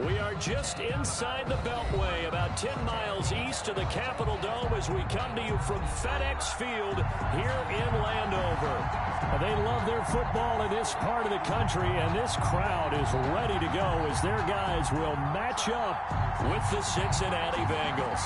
We are just inside the Beltway, about 10 miles east of the Capitol Dome as we come to you from FedEx Field here in Landover. They love their football in this part of the country, and this crowd is ready to go as their guys will match up with the Cincinnati Bengals.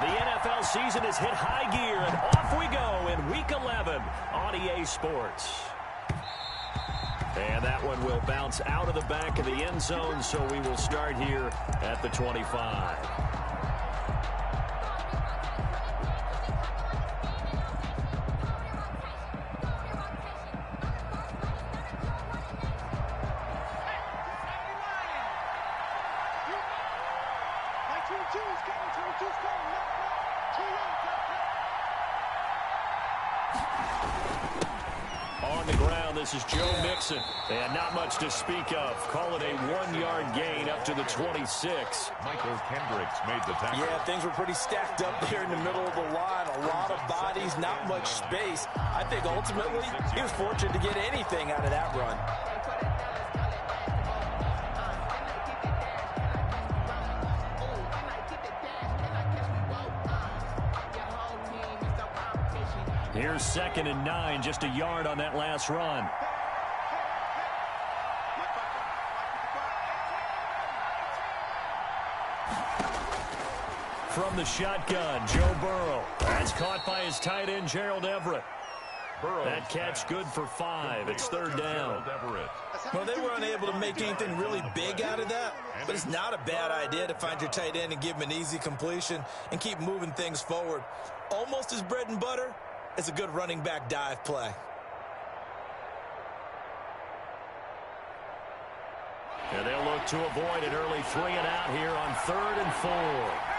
The NFL season has hit high gear, and off we go in Week 11 on EA Sports. And that one will bounce out of the back of the end zone, so we will start here at the 25. On the ground, this is Joe Mixon, and not much to speak of. Call it a 1-yard gain up to the 26. Michael Kendricks made the tackle. Yeah, things were pretty stacked up there in the middle of the line. A lot of bodies, not much space. I think ultimately he was fortunate to get anything out of that run. Here's 2nd and 9, just a yard on that last run. From the shotgun, Joe Burrow. That's caught by his tight end, Gerald Everett. That catch good for 5. It's 3rd down. Well, they were unable to make anything really big out of that, but it's not a bad idea to find your tight end and give him an easy completion and keep moving things forward. Almost his bread and butter. It's a good running back dive play. And they'll look to avoid an early 3 and out here on 3rd and 4.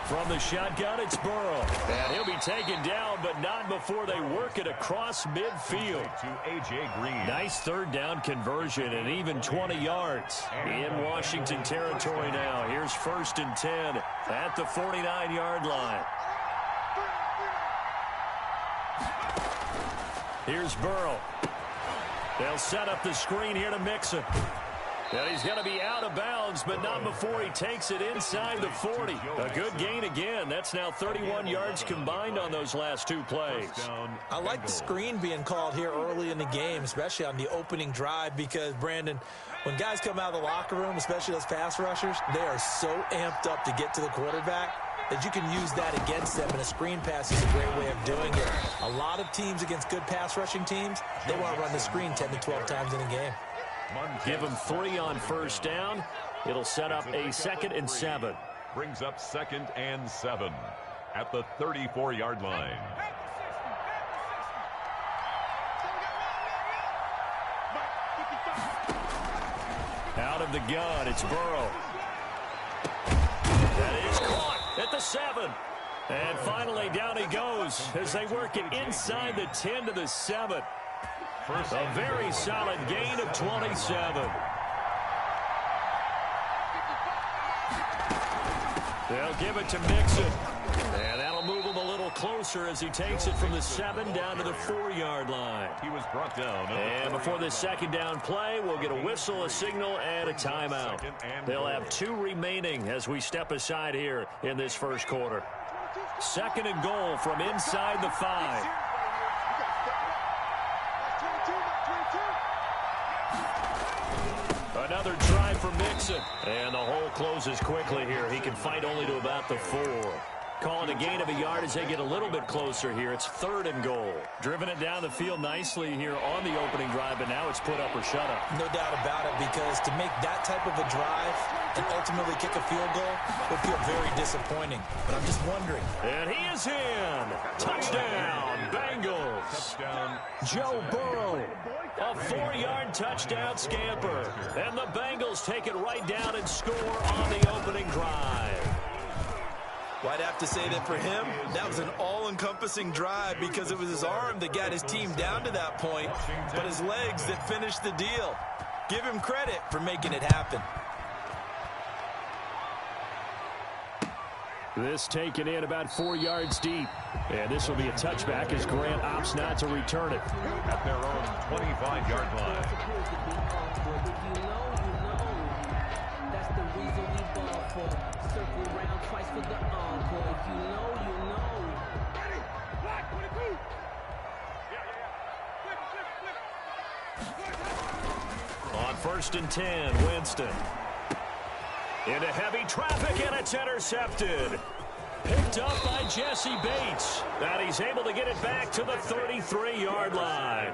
From the shotgun, it's Burrow. And he'll be taken down, but not before they work it across midfield. To A.J. Green. Nice 3rd down conversion and even 20 yards. In Washington territory now. Here's 1st and 10 at the 49-yard line. Here's Burrow. They'll set up the screen here to Mixon. And he's going to be out of bounds, but not before he takes it inside the 40. A good gain again. That's now 31 yards combined on those last 2 plays. I like the screen being called here early in the game, especially on the opening drive, because, Brandon, when guys come out of the locker room, especially those pass rushers, they are so amped up to get to the quarterback that you can use that against them, and a screen pass is a great way of doing it. A lot of teams against good pass rushing teams, they want to run the screen 10 to 12 times in a game. Give him 3 on 1st down. It'll set up a 2nd and 7. Brings up 2nd and 7 at the 34-yard line. Out of the gun, it's Burrow. That is caught at the 7. And finally down he goes as they work it inside the 10 to the 7. A very solid gain of 27. They'll give it to Mixon. And that'll move him a little closer as he takes it from the 7 down to the 4-yard line. He was brought down. And before this 2nd down play, we'll get a whistle, a signal, and a timeout. They'll have 2 remaining as we step aside here in this 1st quarter. 2nd and goal from inside the 5. Another try for Mixon. And the hole closes quickly here. He can fight only to about the 4. Calling a gain of a yard as they get a little bit closer here. It's 3rd and goal. Driven it down the field nicely here on the opening drive, but now it's put up or shut up. No doubt about it, because to make that type of a drive and ultimately kick a field goal would feel very disappointing. But I'm just wondering. And he is in. Touchdown, Bengals. Touchdown. Joe Burrow. A 4-yard touchdown scamper. And the Bengals take it right down and score on the opening drive. Well, I'd have to say that for him, that was an all-encompassing drive because it was his arm that got his team down to that point, but his legs that finished the deal. Give him credit for making it happen. This taken in about 4 yards deep. And this will be a touchback as Grant opts not to return it. At their own 25-yard line. That's the reason we ball for. Circle round twice for the encore. If you know, you know. On 1st and 10, Winston. Into heavy traffic, and it's intercepted. Picked up by Jesse Bates. And he's able to get it back to the 33-yard line.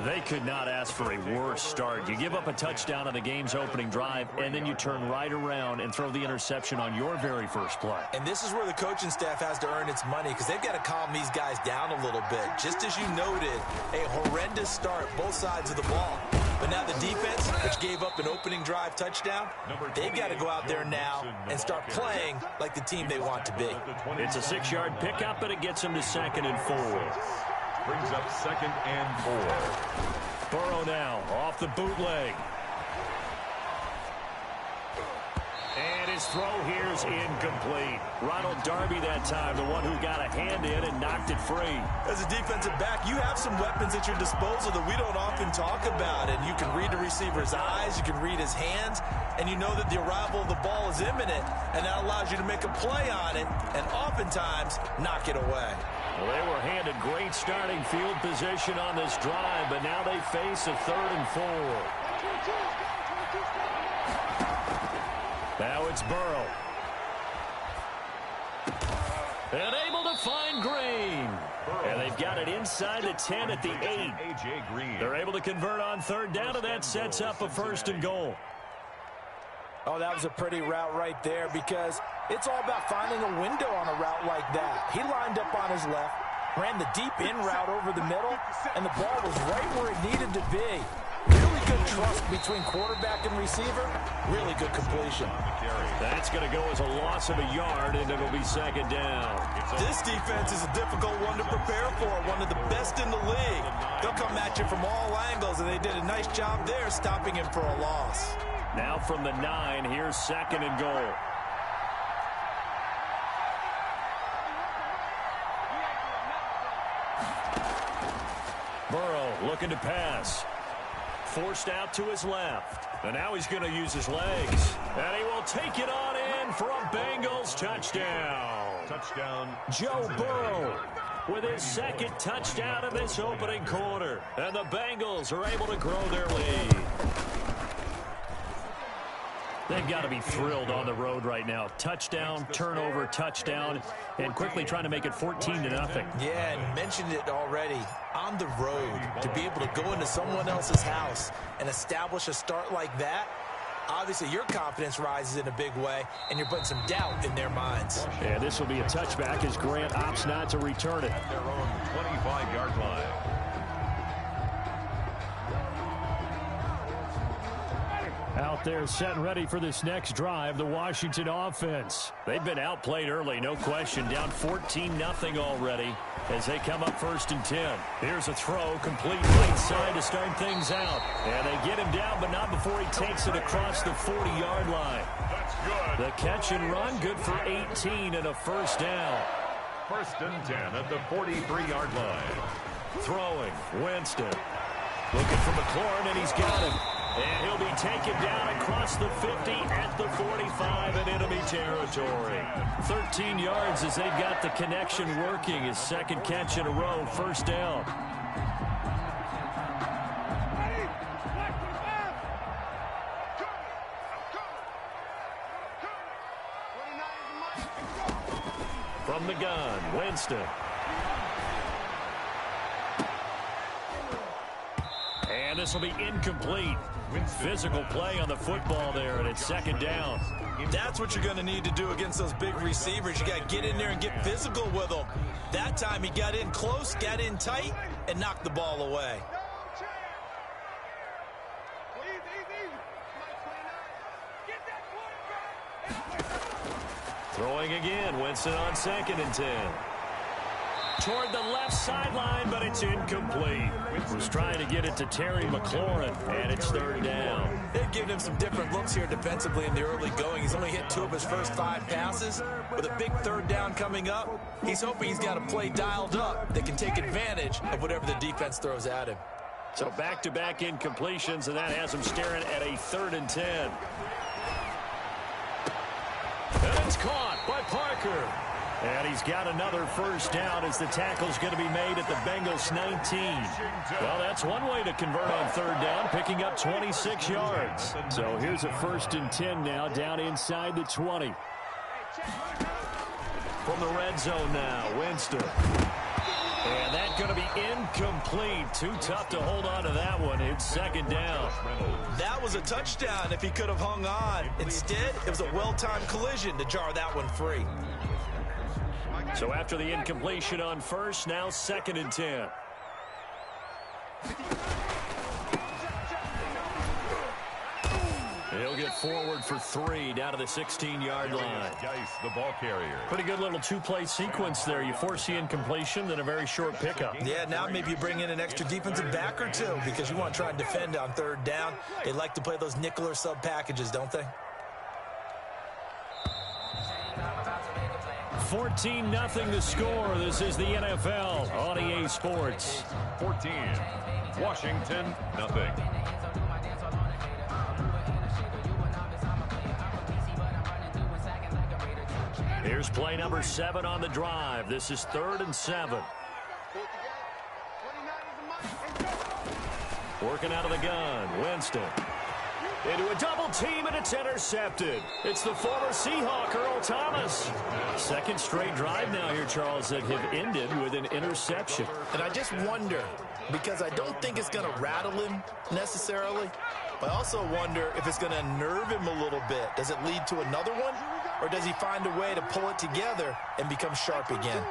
They could not ask for a worse start. You give up a touchdown on the game's opening drive, and then you turn right around and throw the interception on your very first play. And this is where the coaching staff has to earn its money because they've got to calm these guys down a little bit. Just as you noted, a horrendous start, both sides of the ball. But now the defense, which gave up an opening drive touchdown, they've got to go out there now and start playing like the team they want to be. It's a 6-yard pickup, but it gets them to 2nd and 4. Brings up 2nd and 4. Burrow now off the bootleg. And his throw here is incomplete. Ronald Darby that time, the one who got a hand in and knocked it free. As a defensive back, you have some weapons at your disposal that we don't often talk about. And you can read the receiver's eyes, you can read his hands, and you know that the arrival of the ball is imminent, and that allows you to make a play on it and oftentimes knock it away. Well, they were handed great starting field position on this drive, but now they face a 3rd and 4. Now it's Burrow. And able to find Green. And they've got it inside the 10 at the 8. They're able to convert on 3rd down, and that sets up a 1st and goal. Oh, that was a pretty route right there because it's all about finding a window on a route like that. He lined up on his left, ran the deep in route over the middle, and the ball was right where it needed to be. Really good trust between quarterback and receiver. Really good completion. That's going to go as a loss of a yard, and it'll be 2nd down. This defense is a difficult one to prepare for, one of the best in the league. They'll come at you from all angles, and they did a nice job there stopping him for a loss. Now from the 9, here's 2nd and goal. Burrow looking to pass. Forced out to his left. And now he's going to use his legs. And he will take it on in for a Bengals touchdown. Touchdown. Joe Burrow with his 2nd touchdown of this opening quarter. And the Bengals are able to grow their lead. They've got to be thrilled on the road right now. Touchdown, turnover, touchdown, and quickly trying to make it 14-0. Yeah, and mentioned it already. On the road, to be able to go into someone else's house and establish a start like that, obviously your confidence rises in a big way, and you're putting some doubt in their minds. And this will be a touchback as Grant opts not to return it. At their own 25-yard line. Out there set and ready for this next drive, the Washington offense. They've been outplayed early, no question. Down 14-0 already as they come up 1st and 10. Here's a throw, complete right side to start things out. And they get him down, but not before he takes it across the 40-yard line. That's good. The catch and run, good for 18 and a 1st down. 1st and 10 at the 43-yard line. Throwing, Winston. Looking for McLaurin, and he's got him. And he'll be taken down across the 50 at the 45 in enemy territory. 13 yards as they've got the connection working. His 2nd catch in a row, 1st down. From the gun, Winston. And this will be incomplete. Physical play on the football there, and it's 2nd down. That's what you're going to need to do against those big receivers. You got to get in there and get physical with them. That time he got in close, got in tight, and knocked the ball away. Throwing again, Winston on 2nd and 10. toward the left sideline, but it's incomplete. Was trying to get it to Terry McLaurin, and it's third down. They've given him some different looks here defensively in the early going. He's only hit 2 of his first 5 passes. With a big third down coming up, he's hoping he's got a play dialed up that can take advantage of whatever the defense throws at him. So back-to-back incompletions, and that has him staring at a 3rd and 10. And it's caught by Parker. And he's got another first down as the tackle's going to be made at the Bengals 19. Well, that's one way to convert on 3rd down, picking up 26 yards. So here's a 1st and 10 now, down inside the 20. From the red zone now, Winston. And that's going to be incomplete. Too tough to hold on to that one. It's 2nd down. That was a touchdown if he could have hung on. Instead, it was a well-timed collision to jar that one free. So after the incompletion on 1st, now 2nd and 10. He'll get forward for 3 down to the 16-yard line. Geis, the ball carrier. Pretty good little 2-play sequence there. You force the incompletion, then a very short pickup. Yeah, now maybe you bring in an extra defensive back or 2 because you want to try and defend on 3rd down. They like to play those nickel or sub packages, don't they? 14-0 to score. This is the NFL on EA Sports. 14. Washington, nothing. Here's play number 7 on the drive. This is 3rd and 7. Working out of the gun, Winston. Into a double team, and it's intercepted. It's the former Seahawk, Earl Thomas. 2nd straight drive now here, Charles, that have ended with an interception. And I just wonder, because I don't think it's going to rattle him necessarily, but I also wonder if it's going to unnerve him a little bit. Does it lead to another one, or does he find a way to pull it together and become sharp again?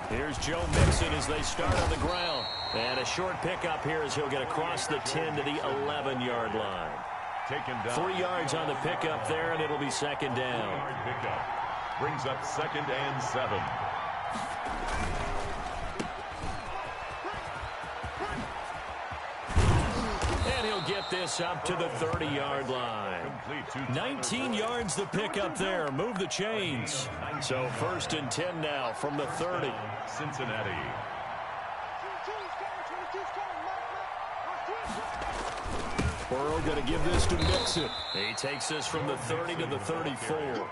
Here's Joe Mixon as they start on the ground. And a short pickup here as he'll get across the 10 to the 11-yard line. Taken down. 3 yards on the pickup there, and it'll be 2nd down. Pickup. Brings up 2nd and 7. And he'll get this up to the 30-yard line. 19 yards the pickup there. Move the chains. So 1st and 10 now from the 30. Cincinnati. Burrow going to give this to Mixon. He takes this from the 30 to the 34.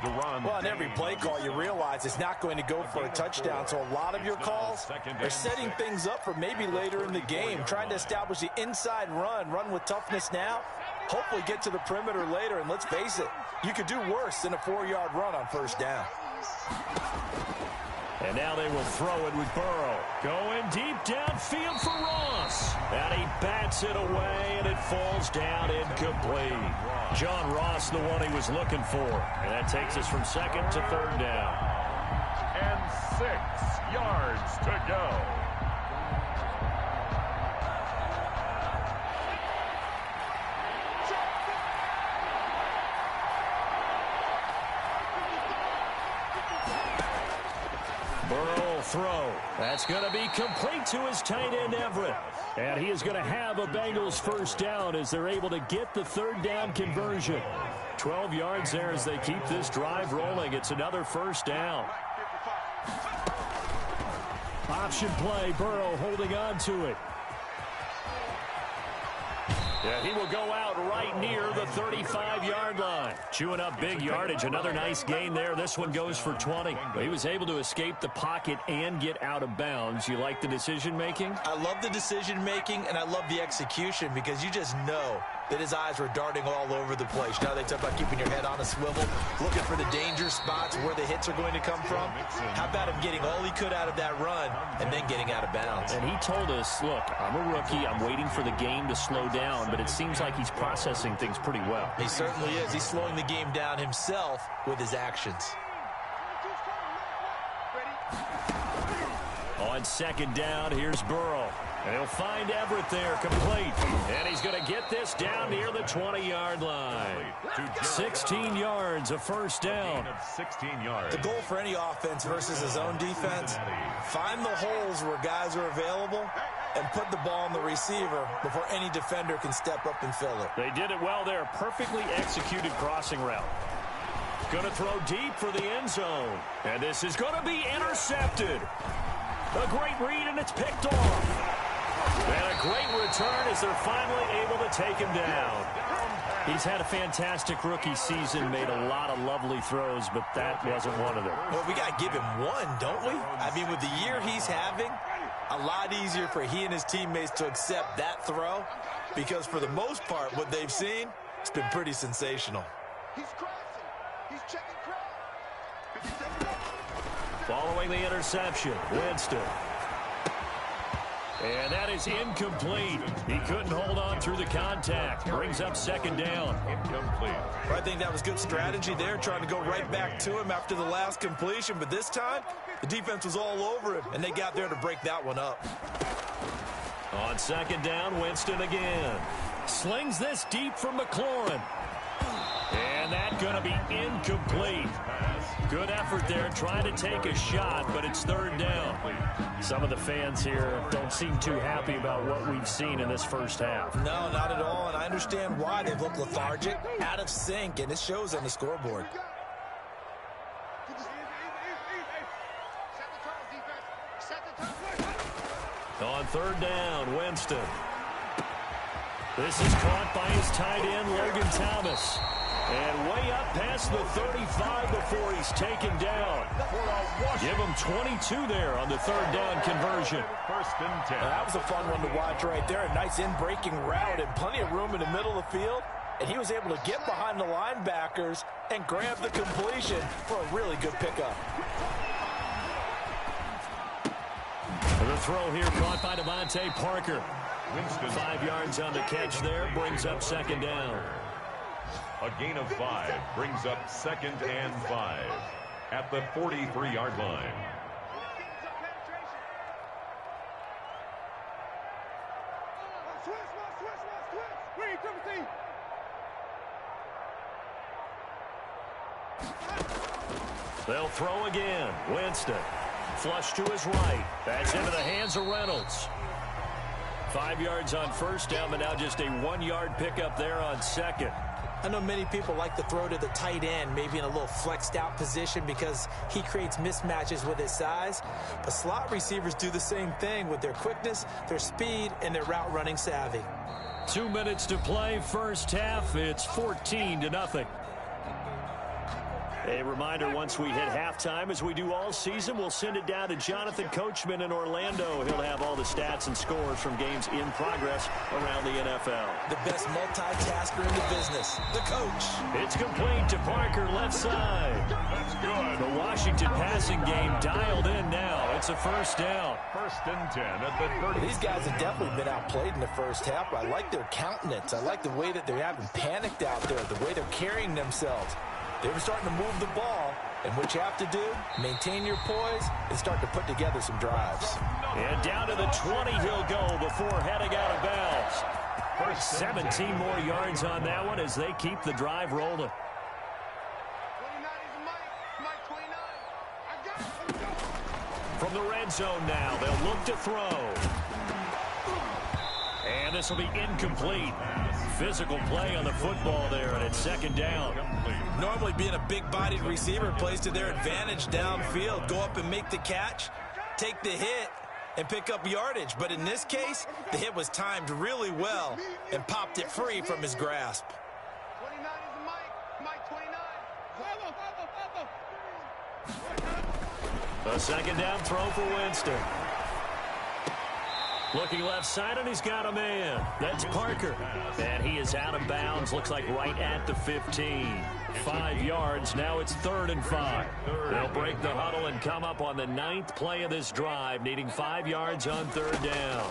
Well, on every play call, you realize it's not going to go for a touchdown. So a lot of your calls are setting things up for maybe later in the game, trying to establish the inside run with toughness now, hopefully get to the perimeter later. And let's face it, you could do worse than a 4-yard run on 1st down. And now they will throw it with Burrow. Going deep downfield for Ross. And he bats it away, and it falls down incomplete. John Ross, the one he was looking for. And that takes us from 2nd to 3rd down. And 6 yards to go. Burrow will throw. That's going to be complete to his tight end, Everett. And he is going to have a Bengals 1st down as they're able to get the 3rd down conversion. 12 yards there as they keep this drive rolling. It's another 1st down. Option play, Burrow holding on to it. Yeah, he will go out right near the 35-yard line. Chewing up big yardage. Another nice gain there. This one goes for 20. He was able to escape the pocket and get out of bounds. You like the decision-making? I love the decision-making, and I love the execution because you just know that his eyes were darting all over the place. Now they talk about keeping your head on a swivel, looking for the danger spots where the hits are going to come from. How about him getting all he could out of that run and then getting out of bounds? And he told us, look, I'm a rookie. I'm waiting for the game to slow down, but it seems like he's processing things pretty well. He certainly is. He's slowing the game down himself with his actions. On 2nd down, here's Burrow. And he'll find Everett there, complete. And he's going to get this down near the 20-yard line. 16 yards, a first down. 16 yards. The goal for any offense versus his own defense, find the holes where guys are available and put the ball on the receiver before any defender can step up and fill it. They did it well there. Perfectly executed crossing route. Going to throw deep for the end zone. And this is going to be intercepted. A great read, and it's picked off. And a great return as they're finally able to take him down. He's had a fantastic rookie season, made a lot of lovely throws, but that wasn't one of them. Well, we got to give him one, don't we? I mean, with the year he's having, a lot easier for he and his teammates to accept that throw because for the most part, what they've seen, it's been pretty sensational. He's crossing. He's checking crowd. Following the interception, Winston. And that is incomplete. He couldn't hold on through the contact. Brings up second down. Incomplete. Well, I think that was good strategy there, trying to go right back to him after the last completion. But this time, the defense was all over him, and they got there to break that one up. On second down, Winston again. Slings this deep for McLaurin. And that's going to be incomplete. Good effort there trying to take a shot, but it's third down. Some of the fans here don't seem too happy about what we've seen in this first half. No, not at all, and I understand why. They've looked lethargic, out of sync, and it shows on the scoreboard. On third down, Winston. This is caught by his tight end, Logan Thomas. And way up past the 35 before he's taken down. Give him 22 there on the third down conversion. First and 10. That was a fun one to watch right there. A nice in-breaking route and plenty of room in the middle of the field. And he was able to get behind the linebackers and grab the completion for a really good pickup. The throw here caught by Devontae Parker. Winston. 5 yards on the catch there, brings up second down. A gain of 5 brings up second and 5 at the 43-yard line. They'll throw again. Winston. Flush to his right. That's into the hands of Reynolds. 5 yards on first down, but now just a 1-yard pickup there on second. I know many people like to throw to the tight end, maybe in a little flexed out position because he creates mismatches with his size. But slot receivers do the same thing with their quickness, their speed, and their route running savvy. 2 minutes to play, first half. It's 14-0. A reminder, once we hit halftime, as we do all season, we'll send it down to Jonathan Coachman in Orlando. He'll have all the stats and scores from games in progress around the NFL. The best multitasker in the business, the coach. It's complete to Parker, left side. That's good. The Washington passing game dialed in now. It's a first down. First and 10 at the 30. These guys have definitely been outplayed in the first half, but I like their countenance. I like the way that they're having panicked out there, the way they're carrying themselves. They were starting to move the ball, and what you have to do, maintain your poise and start to put together some drives. And down to the 20 he'll go before heading out of bounds. 17 more yards on that one as they keep the drive rolling. From the red zone now, they'll look to throw. And this will be incomplete. Physical play on the football there, and it's second down. Normally being a big-bodied receiver plays to their advantage downfield. Go up and make the catch, take the hit, and pick up yardage. But in this case, the hit was timed really well and popped it free from his grasp. 29 is Mike 29. A second down throw for Winston. Looking left side, and he's got a man. That's Parker. And he is out of bounds. Looks like right at the 15. 5 yards. Now it's 3rd and 5. They'll break the huddle and come up on the 9th play of this drive, needing 5 yards on 3rd down.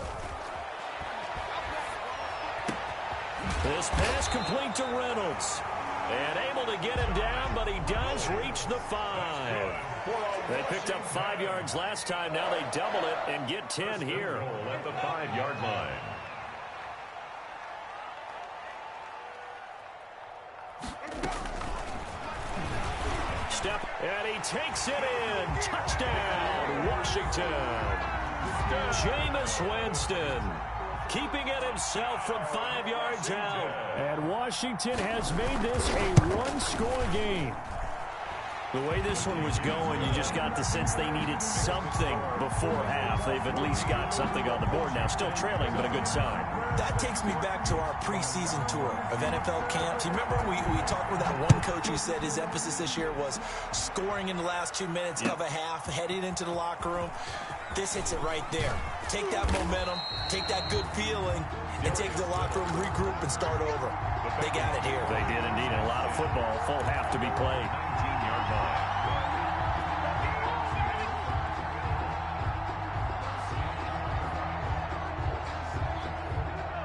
This pass complete to Reynolds. And able to get him down, but he does reach the 5. They picked up 5 yards last time. Now they double it and get 10 here. At the 5-yard line. Step, and he takes it in. Touchdown, Washington. Jameis Winston keeping it himself from 5 yards out. And Washington has made this a one-score game. The way this one was going, you just got the sense they needed something before half. They've at least got something on the board now. Still trailing, but a good sign. That takes me back to our preseason tour of NFL camps. You remember we talked with that one coach who said his emphasis this year was scoring in the last 2 minutes of a half, heading into the locker room. This hits it right there. Take that momentum, take that good feeling, and take the locker room, regroup, and start over. They got it here. They did indeed. And a lot of football, full half to be played. 19-yard line.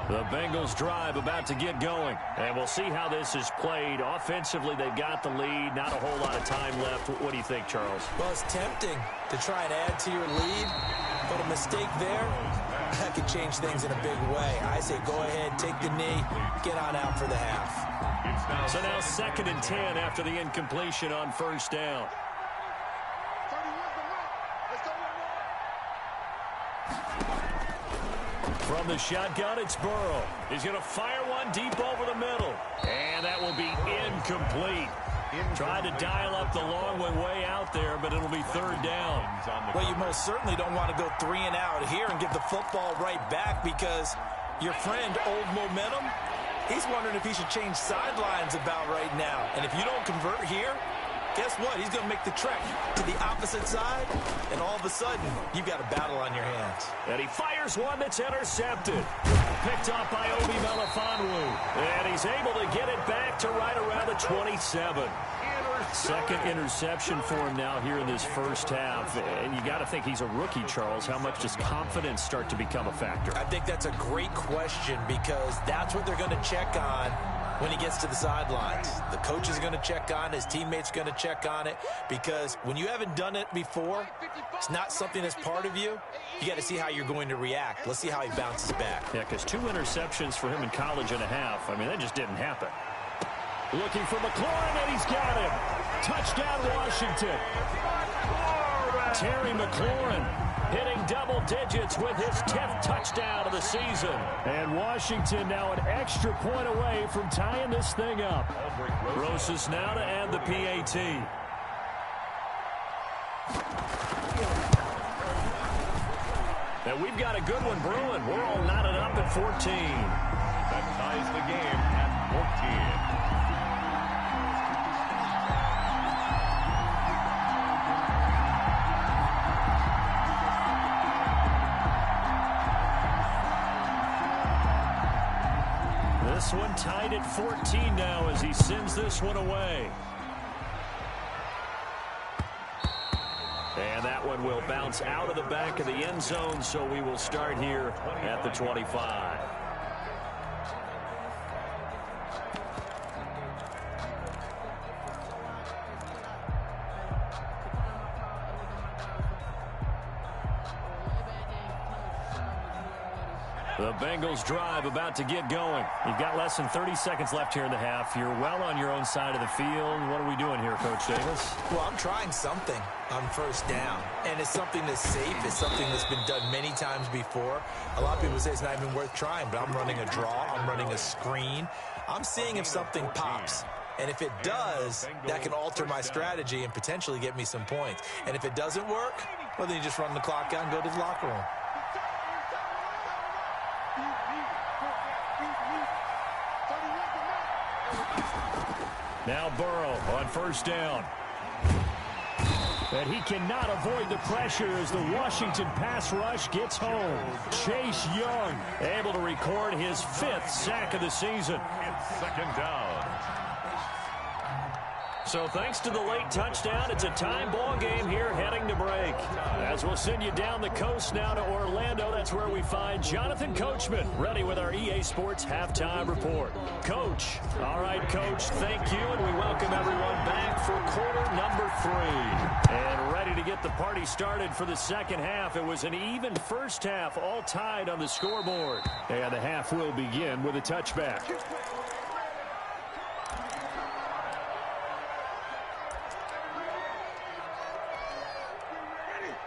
The Bengals drive about to get going. And we'll see how this is played. Offensively, they've got the lead. Not a whole lot of time left. What do you think, Charles? Well, it's tempting to try and add to your lead, but a mistake there, that could change things in a big way. I say go ahead, take the knee, get on out for the half. So now 2nd and 10 after the incompletion on first down. 31's the mark. Let's go with more. From the shotgun, it's Burrow. He's going to fire one deep over the middle. And that will be incomplete. Tried to dial up the long one way out there, but it'll be 3rd down. Well, you most certainly don't want to go 3 and out here and give the football right back because your friend, Old Momentum, he's wondering if he should change sidelines about right now. And if you don't convert here, guess what? He's going to make the trek to the opposite side, and all of a sudden, you've got a battle on your hands. And he fires one that's intercepted. Picked up by Obi Melifonwu. And he's able to get it back to right around the 27. Second interception for him now here in this first half. And you got to think he's a rookie, Charles. How much does confidence start to become a factor? I think that's a great question because that's what they're going to check on when he gets to the sidelines. The coach is going to check on it. His teammates going to check on it because when you haven't done it before, it's not something that's part of you. You got to see how you're going to react. Let's see how he bounces back. Yeah, because 2 interceptions for him in college and a half. I mean, that just didn't happen. Looking for McLaurin, and he's got him. Touchdown, Washington. Terry McLaurin hitting double digits with his 10th touchdown of the season. And Washington now an extra point away from tying this thing up. Rosas now to add the PAT. And we've got a good one brewing. We're all knotted up at 14. That ties the game at 14. This one tied at 14 now as he sends this one away. And that one will bounce out of the back of the end zone, so we will start here at the 25. The Bengals drive about to get going. You've got less than 30 seconds left here in the half. You're well on your own side of the field. What are we doing here, Coach Davis? Well, I'm trying something on first down, and it's something that's safe. It's something that's been done many times before. A lot of people say it's not even worth trying, but I'm running a draw. I'm running a screen. I'm seeing if something pops. And if it does, that can alter my strategy and potentially get me some points. And if it doesn't work, well, then you just run the clock out and go to the locker room. Now Burrow on first down. And he cannot avoid the pressure as the Washington pass rush gets home. Chase Young able to record his 5th sack of the season. It's 2nd down. So thanks to the late touchdown, it's a time ball game here heading to break. As we'll send you down the coast now to Orlando, that's where we find Jonathan Coachman ready with our EA Sports Halftime Report. Coach. All right, Coach, thank you, and we welcome everyone back for quarter number 3. And ready to get the party started for the second half. It was an even first half, all tied on the scoreboard. And the half will begin with a touchback.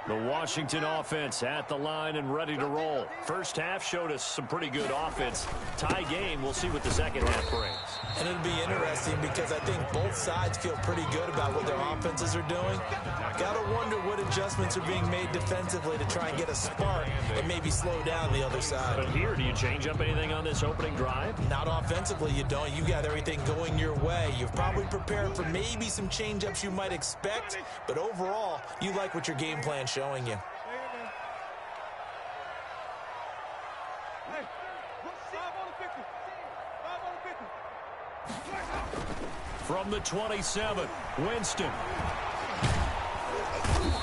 The Washington offense at the line and ready to roll. First half showed us some pretty good offense. Tie game, we'll see what the second half brings. And it'll be interesting because I think both sides feel pretty good about what their offenses are doing. Got to wonder what adjustments are being made defensively to try and get a spark and maybe slow down the other side. But here, do you change up anything on this opening drive? Not offensively, you don't. You got everything going your way. You've probably prepared for maybe some change-ups you might expect, but overall, you like what your game plan showing you. From the 27, Winston.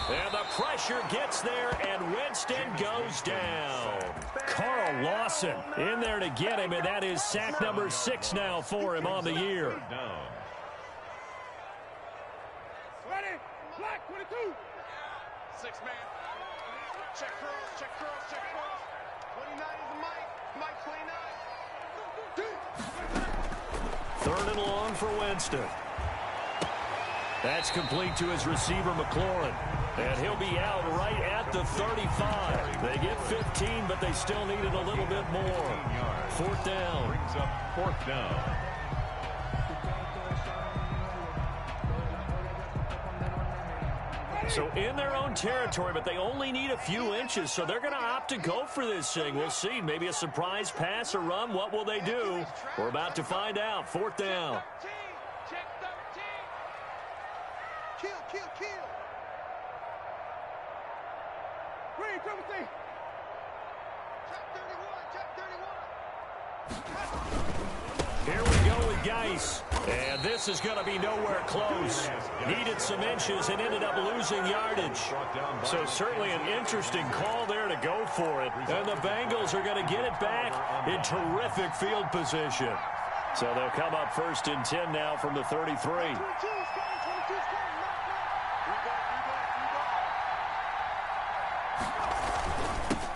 And the pressure gets there, and Winston goes down. Carl Lawson in there to get him, and that is sack number 6 now for him on the year. Ready? Black 22. 6 man. Check cross, check cross, check cross. 29 is Mike 29. Third and long for Winston. That's complete to his receiver, McLaurin. And he'll be out right at the 35. They get 15, but they still needed a little bit more. 4th down. Brings up 4th down. So in their own territory, but they only need a few inches, so they're going to opt to go for this thing. We'll see. Maybe a surprise pass or run. What will they do? We're about to find out. 4th down. Check 13. Kill. Green, 17. Check 31. Here we go with Geis. And this is going to be nowhere close. Needed some inches and ended up losing yardage. So certainly an interesting call there to go for it. And the Bengals are going to get it back in terrific field position. So they'll come up 1st and 10 now from the 33.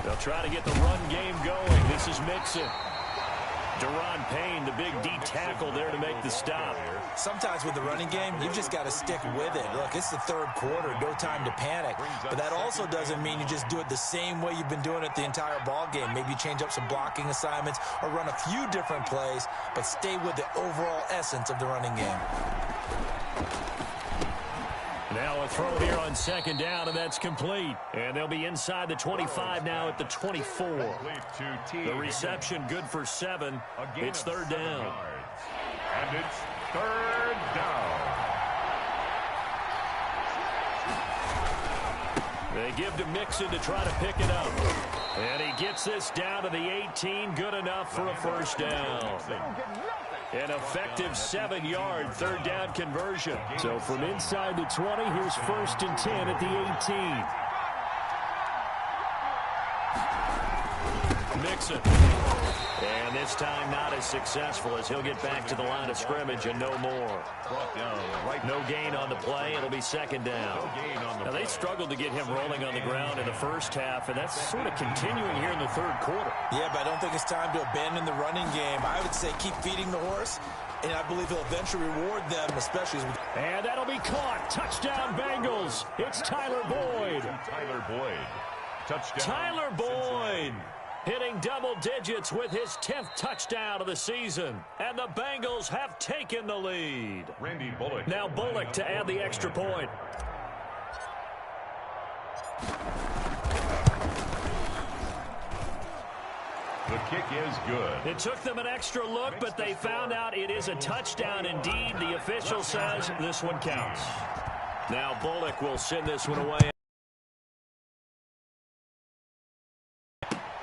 They'll try to get the run game going. This is Mixon. Deron Payne, the big D tackle there to make the stop. Sometimes with the running game, you've just got to stick with it. Look, it's the 3rd quarter, no time to panic. But that also doesn't mean you just do it the same way you've been doing it the entire ball game. Maybe change up some blocking assignments or run a few different plays, but stay with the overall essence of the running game. Now a throw here on 2nd down, and that's complete. And they'll be inside the 25 now at the 24. The reception good for 7. It's 3rd down. And it's 3rd down. They give to Mixon to try to pick it up. And he gets this down to the 18. Good enough for a 1st down. An effective 7-yard 3rd down conversion. So from inside the 20, here's 1st and 10 at the 18. Mixon. And this time not as successful as he'll get back to the line of scrimmage and no more. No gain on the play. It'll be 2nd down. Now they struggled to get him rolling on the ground in the first half, and that's sort of continuing here in the 3rd quarter. Yeah, but I don't think it's time to abandon the running game. I would say keep feeding the horse, and I believe he'll eventually reward them, especially as we... And that'll be caught. Touchdown, Bengals. It's Tyler Boyd. Touchdown. Tyler Boyd hitting double digits with his 10th touchdown of the season. And the Bengals have taken the lead. Randy Bullock. Now Bullock to add the extra point. The kick is good. It took them an extra look, but they found out it is a touchdown indeed. The official says this one counts. Now Bullock will send this one away.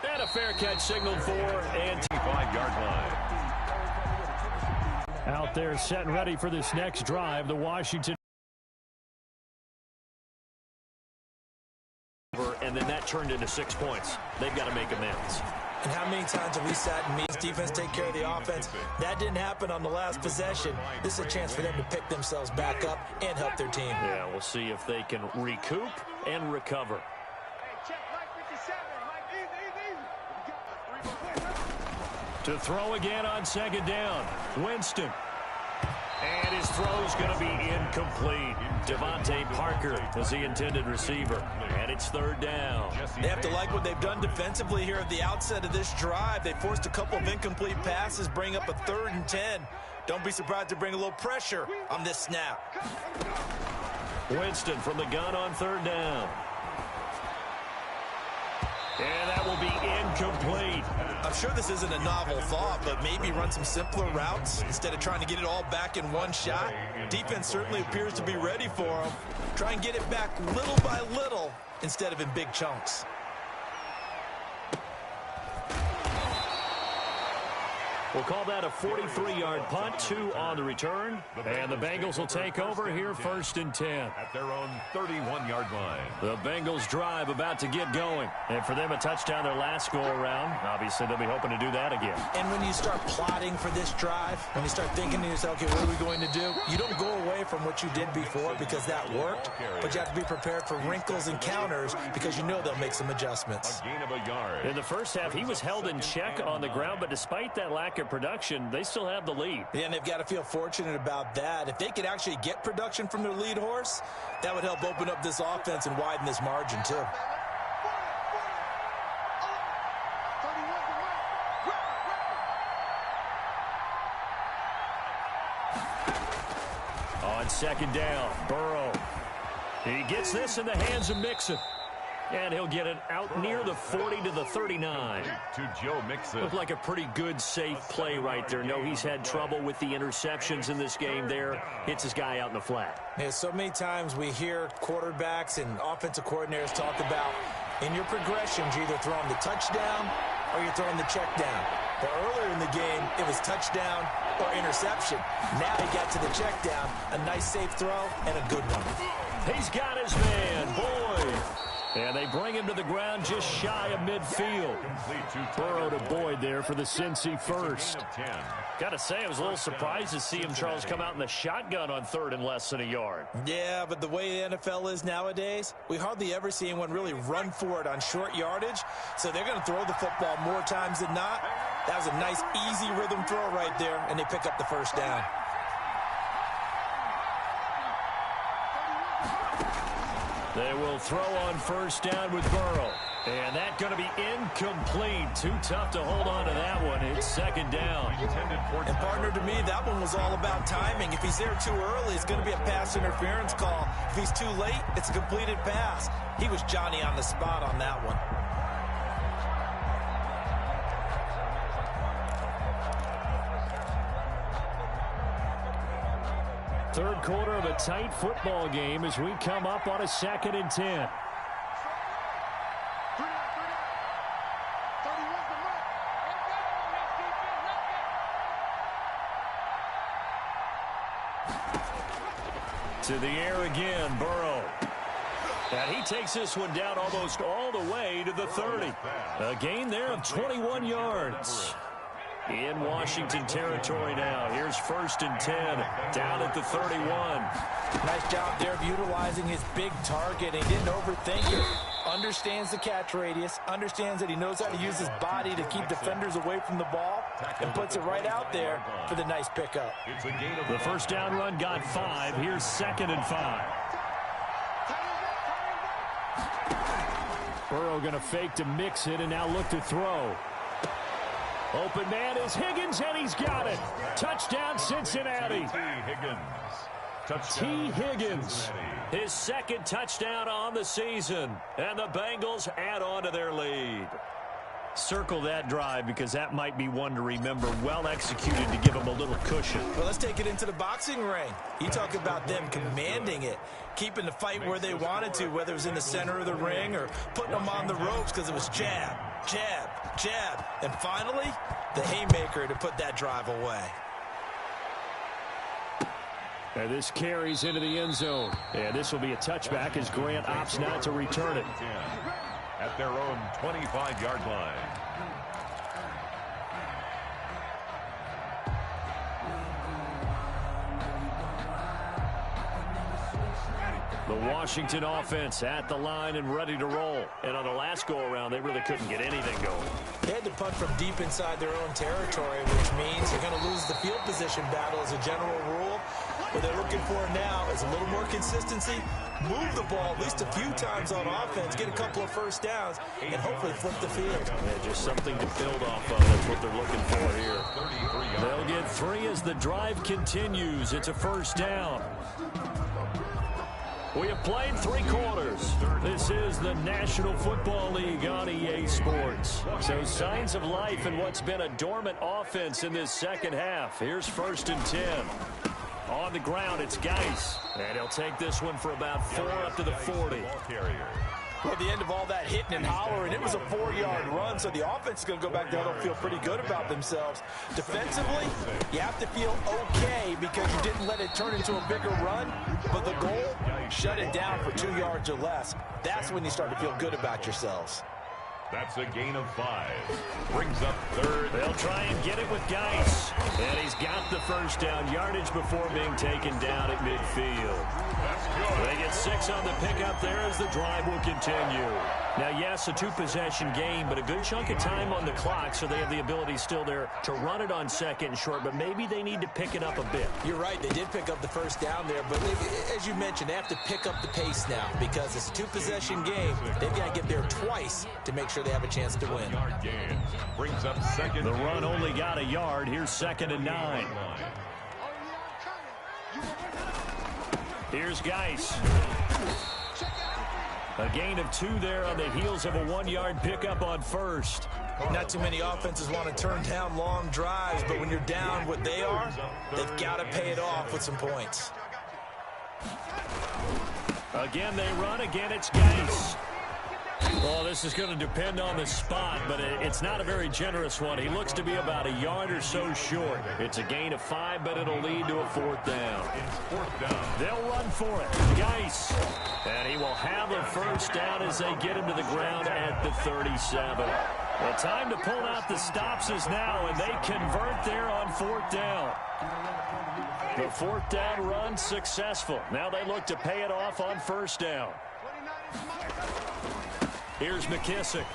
And a fair catch signaled for, and 5-yard line. Out there set and ready for this next drive, the Washington. And then that turned into 6 points. They've got to make amends. And how many times have we sat and made defense take care of the offense? That didn't happen on the last possession. This is a chance for them to pick themselves back up and help their team. Yeah, we'll see if they can recoup and recover. To throw again on second down, Winston. And his throw's going to be incomplete. Devontae Parker was the intended receiver. And it's third down. They have to like what they've done defensively here at the outset of this drive. They forced a couple of incomplete passes, bring up a 3rd and 10. Don't be surprised to bring a little pressure on this snap. Winston from the gun on third down. And that will be incomplete. I'm sure this isn't a novel thought, but maybe run some simpler routes instead of trying to get it all back in one shot. Defense certainly appears to be ready for them. Try and get it back little by little instead of in big chunks. We'll call that a 43-yard punt, 2 on the return. And the Bengals will take over here 1st and 10. At their own 31-yard line. The Bengals drive about to get going. And for them, a touchdown their last go-around. Obviously, they'll be hoping to do that again. And when you start plotting for this drive, when you start thinking to yourself, okay, what are we going to do? You don't go away from what you did before because that worked, but you have to be prepared for wrinkles and counters because you know they'll make some adjustments. A gain of a yard. In the first half, he was held in check on the ground, but despite that lack of production, they still have the lead. Yeah, and they've got to feel fortunate about that. If they could actually get production from their lead horse, that would help open up this offense and widen this margin too. On second down, Burrow. He gets this in the hands of Mixon. And he'll get it out near the 40 to the 39. To Joe Mixon. Looked like a pretty good, safe play right there. No, he's had trouble with the interceptions in this game there. Hits his guy out in the flat. Yeah, so many times we hear quarterbacks and offensive coordinators talk about in your progressions, you're either throwing the touchdown or you're throwing the check down. But earlier in the game, it was touchdown or interception. Now he got to the check down, a nice safe throw and a good one. He's got his man, Boyd. And they bring him to the ground just shy of midfield. Burrow to Boyd there for the Cincy first. Got to say, I was a little surprised to see him, Charles, come out in the shotgun on 3rd and less than a yard. Yeah, but the way the NFL is nowadays, we hardly ever see anyone really run for it on short yardage. So they're going to throw the football more times than not. That was a nice, easy rhythm throw right there, and they pick up the first down. They will throw on first down with Burrow. And that's going to be incomplete. Too tough to hold on to that one. It's second down. And partner, to me, that one was all about timing. If he's there too early, it's going to be a pass interference call. If he's too late, it's a completed pass. He was Johnny on the spot on that one. Third quarter of a tight football game as we come up on a 2nd and 10. To the air again, Burrow. And he takes this one down almost all the way to the 30. A gain there of 21 yards. In Washington territory now. Here's 1st and 10 down at the 31. Nice job there of utilizing his big target. He didn't overthink it. Understands the catch radius. Understands that he knows how to use his body to keep defenders away from the ball. And puts it right out there for the nice pickup. The first down run got 5. Here's 2nd and 5. Burrow going to fake to mix it and now look to throw. Open man is Higgins, and he's got it. Touchdown, Cincinnati. T. Higgins, his 2nd touchdown on the season. And the Bengals add on to their lead. Circle that drive because that might be one to remember. Well executed to give them a little cushion. Well, let's take it into the boxing ring. You talk about them commanding it, keeping the fight where they wanted to, whether it was in the center of the ring or putting them on the ropes because it was jab, jab, jab. And finally, the haymaker to put that drive away. And this carries into the end zone. And this will be a touchback as Grant opts not to return it. At their own 25-yard line. The Washington offense at the line and ready to roll. And on the last go-around, they really couldn't get anything going. They had to punt from deep inside their own territory, which means they're going to lose the field position battle as a general rule. What they're looking for now is a little more consistency, move the ball at least a few times on offense, get a couple of first downs, and hopefully flip the field. Yeah, just something to build off of. That's what they're looking for here. They'll get 3 as the drive continues. It's a first down. We have played 3 quarters. This is the National Football League on EA Sports. So signs of life in what's been a dormant offense in this second half. Here's 1st and 10. On the ground, it's Geis. And he'll take this one for about 4 up to the 40. Well, at the end of all that hitting and hollering, it was a 4-yard run, so the offense is going to go back there and feel pretty good about themselves. Defensively, you have to feel okay because you didn't let it turn into a bigger run, but the goal, shut it down for 2 yards or less. That's when you start to feel good about yourselves. That's a gain of 5. Brings up 3rd. They'll try and get it with Geis. And he's got the first down yardage before being taken down at midfield. They get 6 on the pickup there as the drive will continue. Now, yes, a 2-possession game, but a good chunk of time on the clock, so they have the ability still there to run it on 2nd and short, but maybe they need to pick it up a bit. You're right. They did pick up the first down there, but as you mentioned, they have to pick up the pace now because it's a 2-possession game. They've got to get there twice to make sure they have a chance to win. Brings up 2nd. The run only got a yard. Here's 2nd and 9. Here's Geis. A gain of 2 there on the heels of a 1-yard pickup on 1st. Not too many offenses want to turn down long drives, but when you're down what they are, they've got to pay it off with some points. Again, they run. Again, it's Geis. Well, this is going to depend on the spot, but it's not a very generous one. He looks to be about a yard or so short. It's a gain of 5, but it'll lead to a 4th down. They'll run for it. Geis. And he will have a first down as they get him to the ground at the 37. The time to pull out the stops is now, and they convert there on 4th down. The 4th down run successful. Now they look to pay it off on 1st down. Here's McKissick.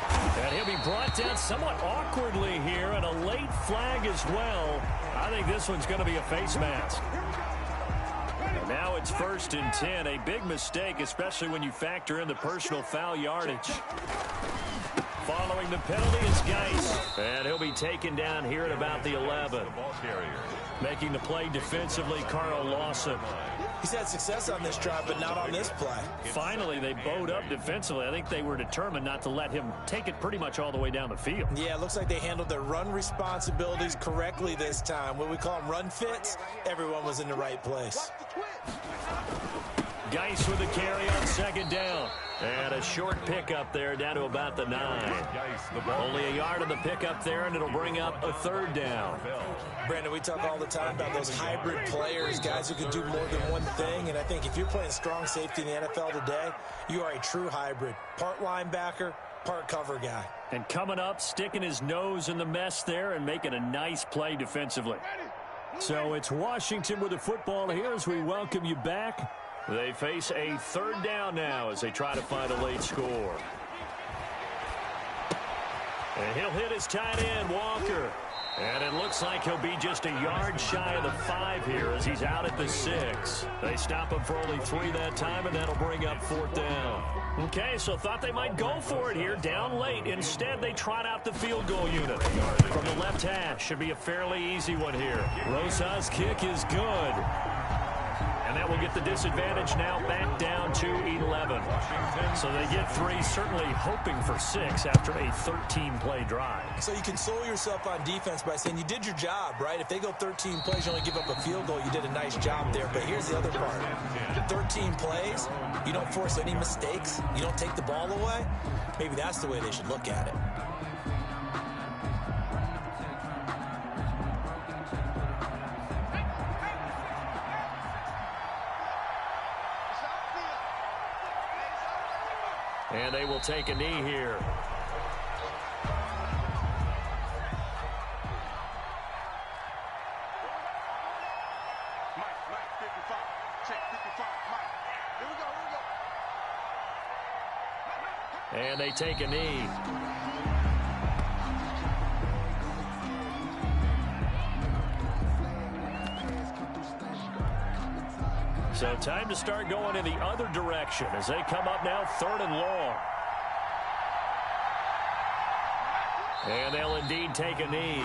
And he'll be brought down somewhat awkwardly here, and a late flag as well. I think this one's going to be a face mask. And now it's 1st and 10. A big mistake, especially when you factor in the personal foul yardage. Following the penalty is Geis. And he'll be taken down here at about the 11. Making the play defensively, Carl Lawson. He's had success on this drive, but not on this play. Finally, they bowed up defensively. I think they were determined not to let him take it pretty much all the way down the field. Yeah, it looks like they handled their run responsibilities correctly this time. What we call them run fits, everyone was in the right place. Geis with the carry on 2nd down. And a short pickup there down to about the 9. Only a yard on the pickup there, and it'll bring up a 3rd down. Brandon, we talk all the time about those hybrid players, guys who can do more than one thing. And I think if you're playing strong safety in the NFL today, you are a true hybrid. Part linebacker, part cover guy. And coming up, sticking his nose in the mess there and making a nice play defensively. So it's Washington with the football here as we welcome you back. They face a 3rd down now as they try to find a late score. And he'll hit his tight end, Walker. And it looks like he'll be just a yard shy of the 5 here as he's out at the 6. They stop him for only 3 that time, and that'll bring up 4th down. Okay, so thought they might go for it here, down late. Instead, they trot out the field goal unit. From the left hash, should be a fairly easy one here. Rosa's kick is good. And that will get the disadvantage now back down to 11. So they get 3, certainly hoping for 6 after a 13-play drive. So you console yourself on defense by saying you did your job, right? If they go 13 plays, you only give up a field goal, you did a nice job there. But here's the other part. 13 plays, you don't force any mistakes, you don't take the ball away. Maybe that's the way they should look at it. And they will take a knee here. Mike, 55. Check 55. Mike. Here we go. And they take a knee. So time to start going in the other direction as they come up now 3rd and long. And they'll indeed take a knee.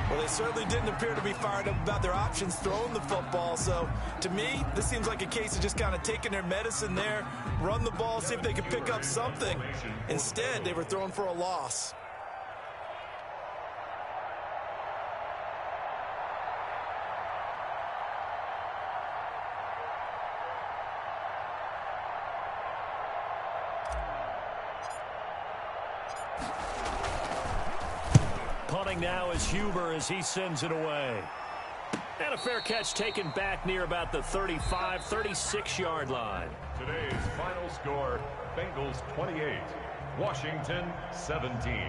Well, they certainly didn't appear to be fired up about their options throwing the football. So, to me, this seems like a case of just kind of taking their medicine there, run the ball, see if they can pick up something. Instead, they were throwing for a loss. Punting now is Huber as he sends it away. And a fair catch taken back near about the 35, 36-yard line. Today's final score, Bengals 28, Washington 17.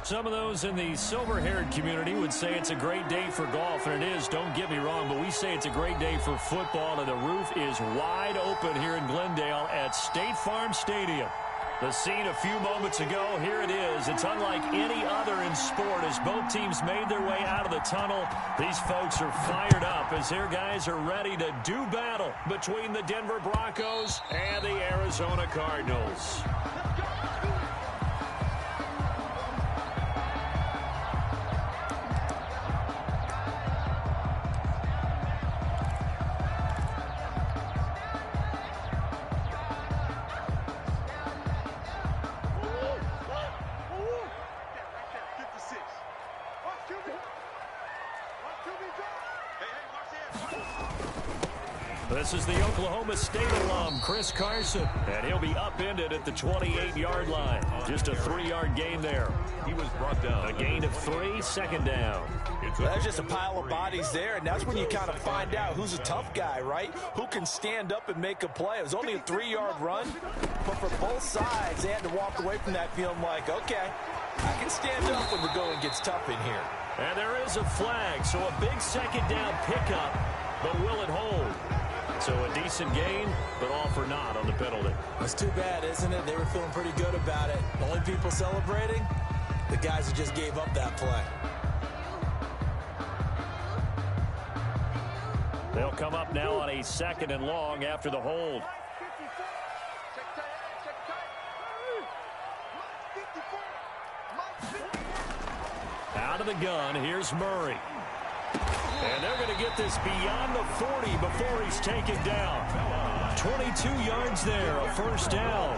Some of those in the silver-haired community would say it's a great day for golf, and it is, don't get me wrong, but we say it's a great day for football, and the roof is wide open here in Glendale at State Farm Stadium. The scene a few moments ago, here it is. It's unlike any other in sport as both teams made their way out of the tunnel. These folks are fired up as their guys are ready to do battle between the Denver Broncos and the Arizona Cardinals. This is the Oklahoma State alum, Chris Carson, and he'll be upended at the 28-yard line. Just a 3-yard gain there. He was brought down. A gain of 3, second down. That's just a pile of bodies there, and that's when you kind of find out who's a tough guy, right? Who can stand up and make a play. It was only a 3-yard run, but for both sides, they had to walk away from that feeling like, okay, I can stand up when the going gets tough in here. And there is a flag, so a big second down pickup, but will it hold? So a decent gain, but all for naught on the penalty. That's too bad, isn't it? They were feeling pretty good about it. The only people celebrating, the guys who just gave up that play. They'll come up now on a 2nd and long after the hold. Out of the gun, here's Murray. And they're going to get this beyond the 40 before he's taken down. 22 yards there, a first down.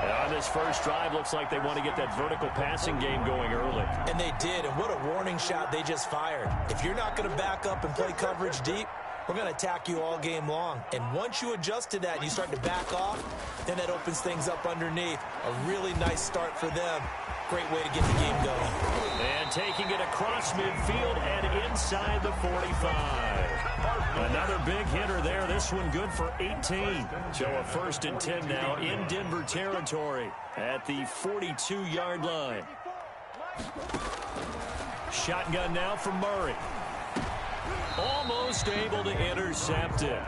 And on this first drive, looks like they want to get that vertical passing game going early. And they did, and what a warning shot they just fired. If you're not going to back up and play coverage deep, we're going to attack you all game long. And once you adjust to that and you start to back off, then that opens things up underneath. A really nice start for them. Great way to get the game going. And taking it across midfield and inside the 45. Another big hitter there. This one good for 18. So a 1st and 10 now in Denver territory at the 42-yard line. Shotgun now from Murray. Almost able to intercept it.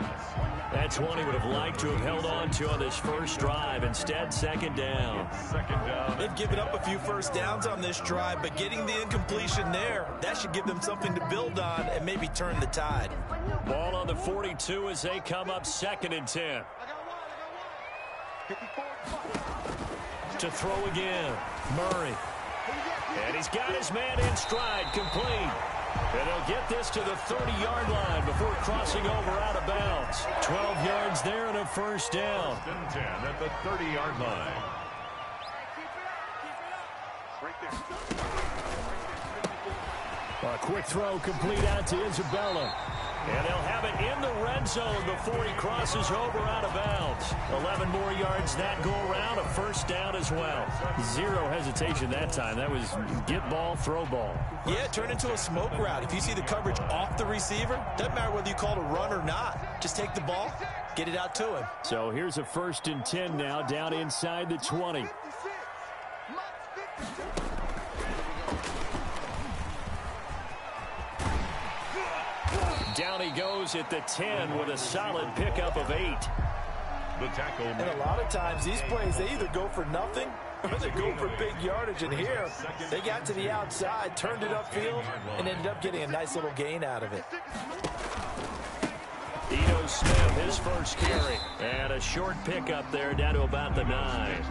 That's one he would have liked to have held on to on this first drive. Instead, second down. They've given up a few first downs on this drive, but getting the incompletion there, that should give them something to build on and maybe turn the tide. Ball on the 42 as they come up 2nd and 10. To throw again, Murray. And he's got his man in stride, complete. And they'll get this to the 30-yard line before crossing over out of bounds. 12 yards there and a first down. 10 at the 30-yard line. A quick throw complete out to Isabella. And they'll have it in the red zone before he crosses over out of bounds. 11 more yards that go around, a first down as well. Zero hesitation that time. That was get ball, throw ball. Yeah, it turned into a smoke route. If you see the coverage off the receiver, doesn't matter whether you call it a run or not. Just take the ball, get it out to him. So here's a 1st and 10 now down inside the 20. Down he goes at the 10 with a solid pickup of 8. The tackle. And a lot of times these plays, they either go for nothing or they go for big yardage. And here, they got to the outside, turned it upfield, and ended up getting a nice little gain out of it. Ito Smith, his first carry. And a short pickup there down to about the 9.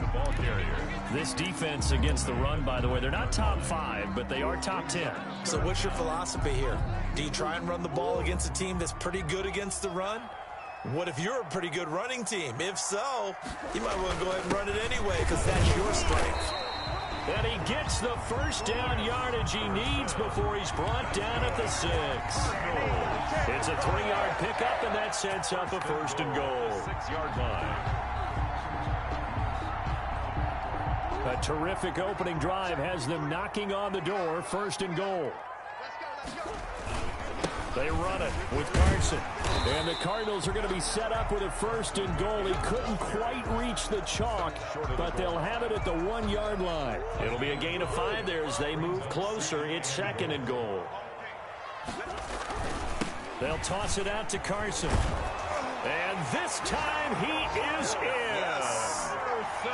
This defense against the run, by the way, they're not top 5, but they are top 10. So what's your philosophy here? Do you try and run the ball against a team that's pretty good against the run? What if you're a pretty good running team? If so, you might want to go ahead and run it anyway because that's your strength. And he gets the first down yardage he needs before he's brought down at the 6. It's a 3-yard pickup, and that sets up a 1st and goal. 6-yard line. A terrific opening drive has them knocking on the door. 1st and goal. They run it with Carson. And the Cardinals are going to be set up with a 1st and goal. He couldn't quite reach the chalk, but they'll have it at the 1-yard line. It'll be a gain of 5 there as they move closer. It's 2nd and goal. They'll toss it out to Carson. And this time he is in. Yes.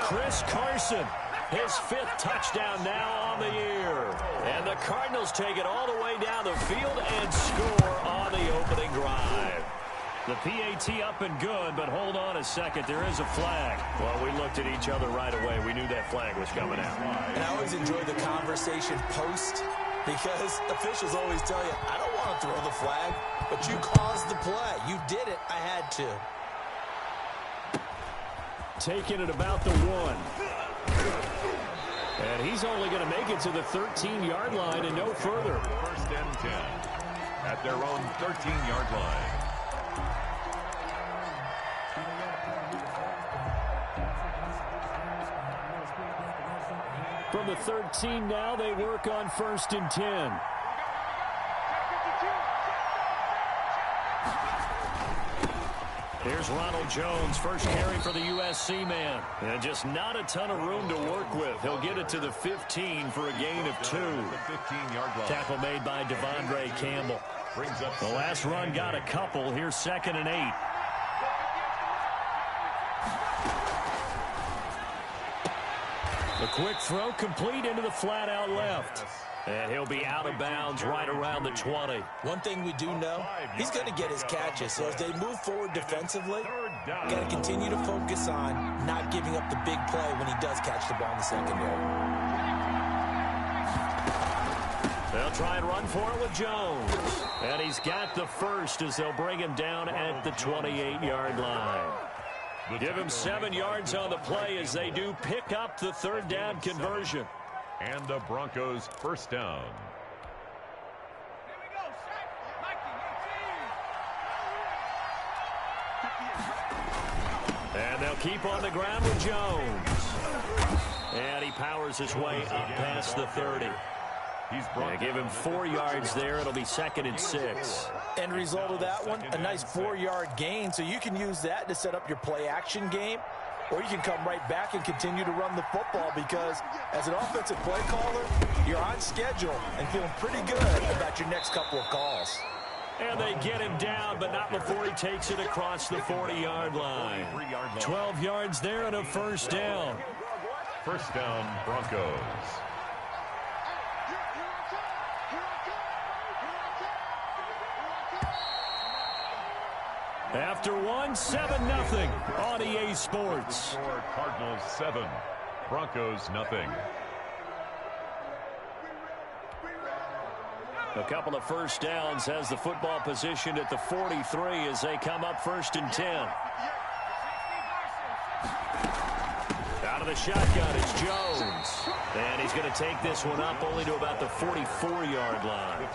Chris Carson, his 5th touchdown now on the year. And the Cardinals take it all the way down the field and score on the opening drive. The PAT up and good, but hold on a second. There is a flag. Well, we looked at each other right away. We knew that flag was coming out. And I always enjoy the conversation post because officials always tell you, I don't want to throw the flag, but you caused the play. You did it. I had to. Taking it about the 1. And he's only going to make it to the 13-yard line and no further. 1st and 10 at their own 13-yard line. From the 13 now, they work on 1st and 10. Here's Ronald Jones, first carry for the USC man. And just not a ton of room to work with. He'll get it to the 15 for a gain of 2. 15-yard line. Tackle made by Devondre Campbell. Brings up the last run got a couple. Here's 2nd and 8. The quick throw complete into the flat out left. And he'll be out of bounds right around the 20. One thing we do know, he's going to get his catches. So as they move forward defensively, got to continue to focus on not giving up the big play when he does catch the ball in the secondary. They'll try and run for it with Jones. And he's got the 1st as they'll bring him down at the 28-yard line. Give him 7 yards on the play as they do pick up the 3rd down conversion. And the Broncos 1st down. And they'll keep on the ground with Jones. And he powers his way up past the 30. They give him 4 yards there. It'll be 2nd and 6. End result of that one, a nice 4-yard gain. So you can use that to set up your play-action game, or you can come right back and continue to run the football because as an offensive play caller, you're on schedule and feeling pretty good about your next couple of calls. And they get him down, but not before he takes it across the 40-yard line. 12 yards there and a 1st down. 1st down, Broncos. After 7-0 on EA Sports. Cardinals 7, Broncos nothing. A couple of 1st downs has the football positioned at the 43 as they come up 1st and 10. Out of the shotgun, it's Jones. And he's going to take this one up only to about the 44-yard line.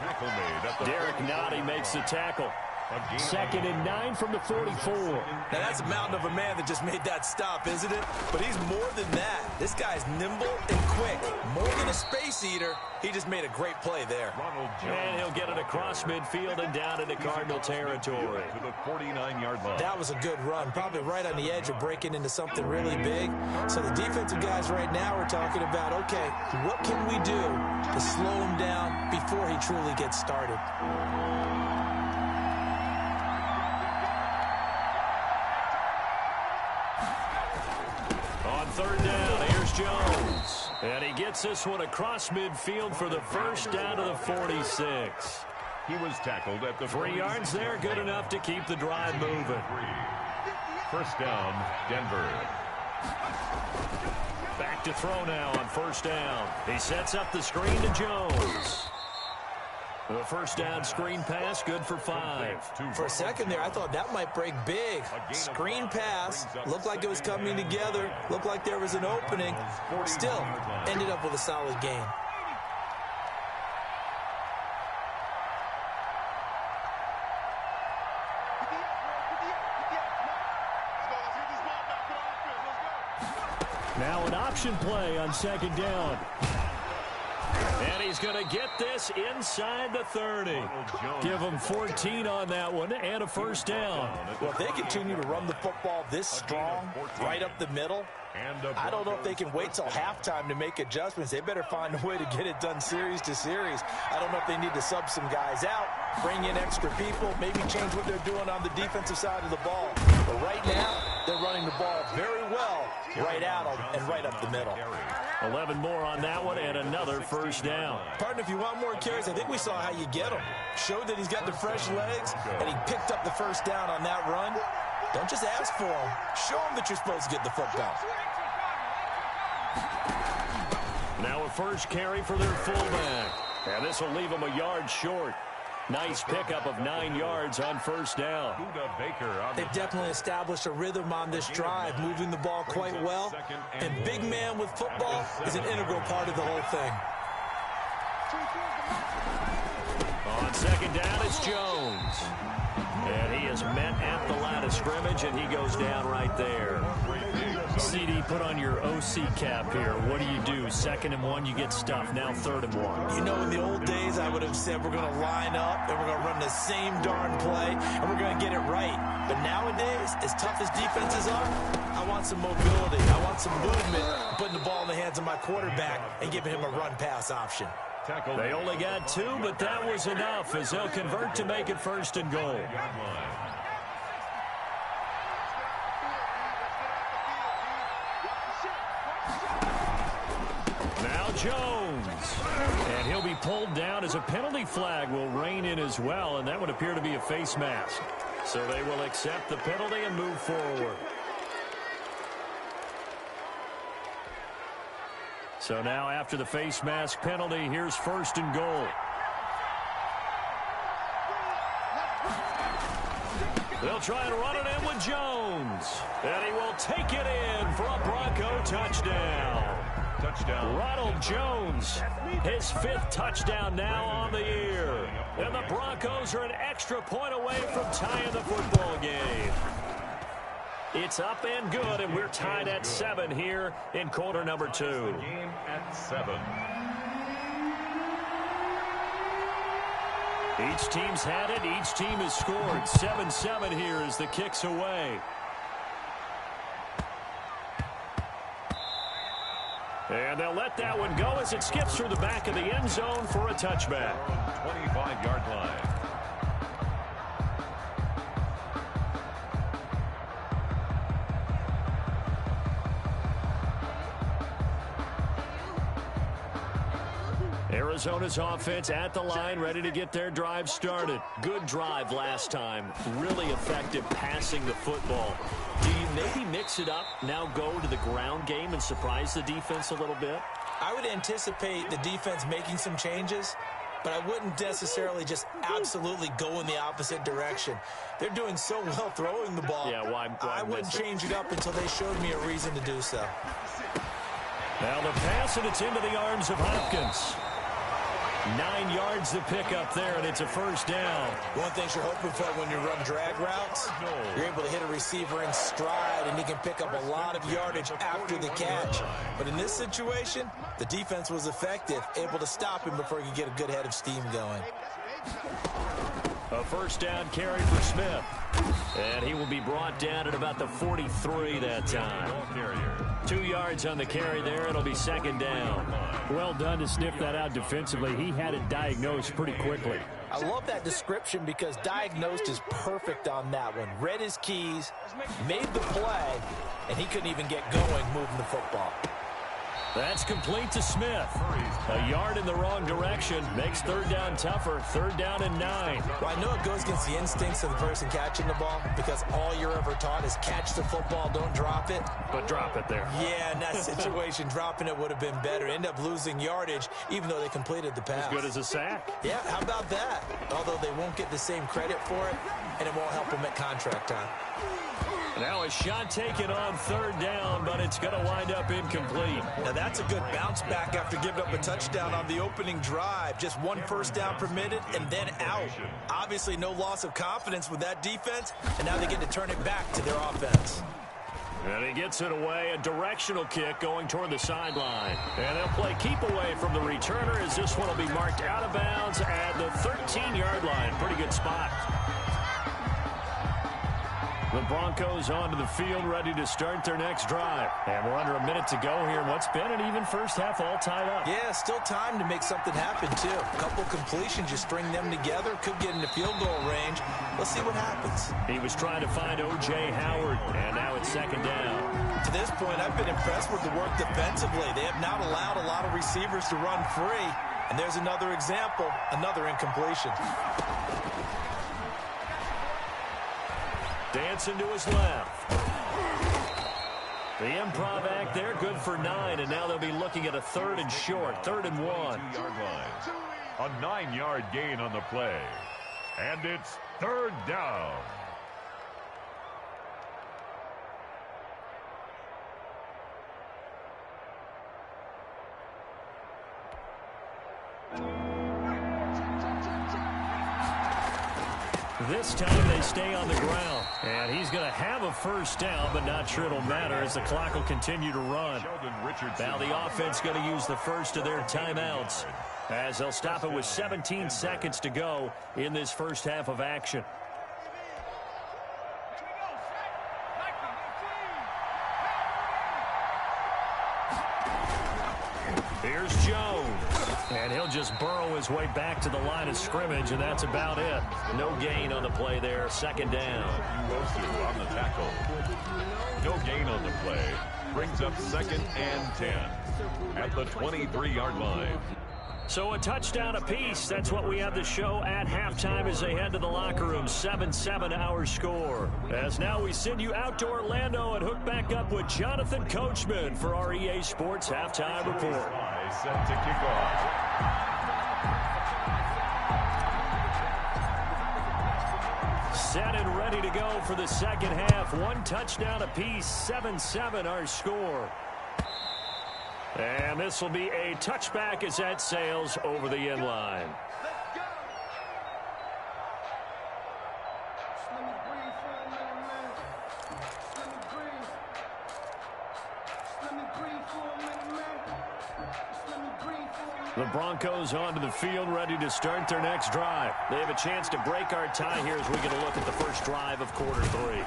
Derek Nottie makes the tackle. 2nd and 9 from the 44. Now that's a mountain of a man that just made that stop, isn't it? But he's more than that. This guy's nimble and quick. More than a space eater. He just made a great play there. And he'll get it across midfield and down into Cardinal territory. To the 49-yard line. That was a good run. Probably right on the edge of breaking into something really big. So the defensive guys right now are talking about, okay, what can we do to slow him down before he truly gets started? On 3rd down, here's Jones. And he gets this one across midfield for the 1st down to the 46. He was tackled at the 3 yards there, good enough to keep the drive moving. 1st down, Denver. Back to throw now on 1st down. He sets up the screen to Jones. The 1st down screen pass, good for 5. For a second there, I thought that might break big. Screen pass, looked like it was coming together, looked like there was an opening. Still, ended up with a solid gain. Now an option play on 2nd down. And he's going to get this inside the 30. Give him 14 on that one and a first down. Well, if they continue to run the football this strong, right up the middle, I don't know if they can wait till halftime to make adjustments. They better find a way to get it done series to series. I don't know if they need to sub some guys out, bring in extra people, maybe change what they're doing on the defensive side of the ball. But right now, they're running the ball very well, right at them and right up the middle. 11 more on that one and another first down. Partner, if you want more carries, I think we saw how you get them. Showed that he's got the fresh legs, and he picked up the first down on that run. Don't just ask for him. Show him that you're supposed to get the football. Now a first carry for their fullback. And this will leave him a yard short. Nice pickup of 9 yards on first down. They've definitely established a rhythm on this drive, moving the ball quite well. And big man with football is an integral part of the whole thing. On second down, it's Jones. And he is met at the line of scrimmage, and he goes down right there. CD, put on your OC cap here. What do you do? 2nd and 1, you get stuffed. Now 3rd and 1. You know, in the old days, I would have said we're going to line up and we're going to run the same darn play and we're going to get it right. But nowadays, as tough as defenses are, I want some mobility. I want some movement, putting the ball in the hands of my quarterback and giving him a run-pass option. They only got 2, but that was enough as they'll convert to make it 1st and goal. Now Jones. And he'll be pulled down as a penalty flag will rein in as well, and that would appear to be a face mask. So they will accept the penalty and move forward. So now after the face mask penalty, here's 1st and goal. They'll try and run it in with Jones. And he will take it in for a Bronco touchdown. Ronald Jones, his 5th touchdown now on the year. And the Broncos are an extra point away from tying the football game. It's up and good, and we're tied at 7 here in quarter number 2. Game at 7. Each team's had it. Each team has scored. 7-7 here as the kick's away. And they'll let that one go as it skips through the back of the end zone for a touchback. 25-yard line. Arizona's offense at the line, ready to get their drive started. Good drive last time. Really effective passing the football. Do you maybe mix it up, now go to the ground game and surprise the defense a little bit? I would anticipate the defense making some changes, but I wouldn't necessarily just absolutely go in the opposite direction. They're doing so well throwing the ball. Yeah, why I wouldn't change it up until they showed me a reason to do so. Now the pass, and it's into the arms of Hopkins. 9 yards to pick up there, and it's a first down. One thing you're hoping for when you run drag routes, you're able to hit a receiver in stride, and he can pick up a lot of yardage after the catch. But in this situation, the defense was effective, able to stop him before he could get a good head of steam going. A first down carry for Smith. And he will be brought down at about the 43 that time. 2 yards on the carry there. It'll be second down. Well done to sniff that out defensively. He had it diagnosed pretty quickly. I love that description because diagnosed is perfect on that one. Read his keys, made the play, and he couldn't even get going moving the football. That's complete to Smith. A yard in the wrong direction makes third down tougher. 3rd down and 9. Well, I know it goes against the instincts of the person catching the ball because all you're ever taught is catch the football, don't drop it. But drop it there. Yeah, in that situation, dropping it would have been better. End up losing yardage even though they completed the pass. As good as a sack. Yeah, how about that? Although they won't get the same credit for it, and it won't help them at contract time. Now a shot taken on 3rd down, but it's going to wind up incomplete. Now that's a good bounce back after giving up a touchdown on the opening drive. Just 1 first down permitted and then out. Obviously no loss of confidence with that defense, and now they get to turn it back to their offense. And he gets it away, a directional kick going toward the sideline. And they'll play keep away from the returner as this one will be marked out of bounds at the 13-yard line. Pretty good spot. The Broncos onto the field, ready to start their next drive. And we're under a minute to go here. What's been an even first half all tied up. Yeah, still time to make something happen, too. A couple completions, you string them together, could get into field goal range. Let's see what happens. He was trying to find O.J. Howard, and now it's second down. To this point, I've been impressed with the work defensively. They have not allowed a lot of receivers to run free. And there's another example, another incompletion. Dancing to his left. The improv act there, good for 9, and now they'll be looking at a 3rd and short, 3rd and 1. 2-yard line. A 9-yard gain on the play. And it's 3rd down. This time they stay on the ground. And he's going to have a first down, but not sure it'll matter as the clock will continue to run. Now the offense going to use the first of their timeouts as they'll stop it with 17 seconds to go in this first half of action. Here's Jones. And he'll just burrow his way back to the line of scrimmage, and that's about it. No gain on the play there. Second down. On the tackle. No gain on the play. Brings up 2nd and 10 at the 23-yard line. So a touchdown apiece. That's what we have to show at halftime as they head to the locker room. 7-7 our score. As now we send you out to Orlando and hook back up with Jonathan Coachman for our EA Sports Halftime Report. Set to kick off. Set and ready to go for the second half. One touchdown apiece. 7-7 our score. And this will be a touchback as that sails over the end line. The Broncos onto the field, ready to start their next drive. They have a chance to break our tie here as we get a look at the first drive of quarter 3.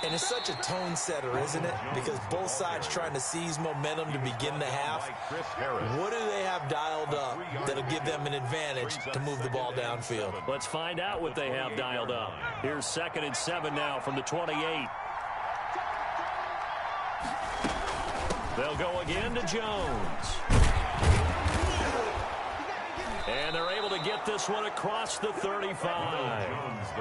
And it's such a tone setter, isn't it? Because both sides trying to seize momentum to begin the half. What do they have dialed up that'll give them an advantage to move the ball downfield? Let's find out what they have dialed up. Here's 2nd and 7 now from the 28. They'll go again to Jones. And they're able to get this one across the 35.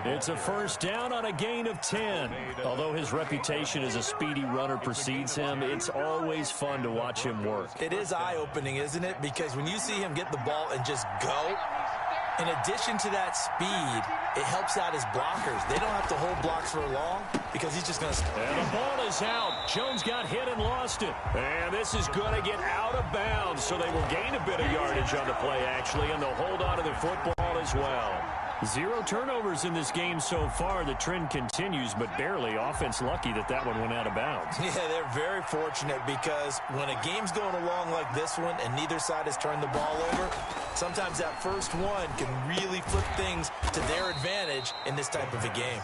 It's a first down on a gain of 10. Although his reputation as a speedy runner precedes him, it's always fun to watch him work. It is eye-opening, isn't it? Because when you see him get the ball and just go, in addition to that speed, it helps out his blockers. They don't have to hold blocks for long because he's just going to... And the ball is out. Jones got hit and lost it. And this is going to get out of bounds, so they will gain a bit of yardage on the play, actually, and they'll hold on to the football as well. 0 turnovers in this game so far. The trend continues, but barely. Offense lucky that one went out of bounds. Yeah, they're very fortunate because when a game's going along like this one and neither side has turned the ball over, sometimes that first one can really flip things to their advantage in this type of a game.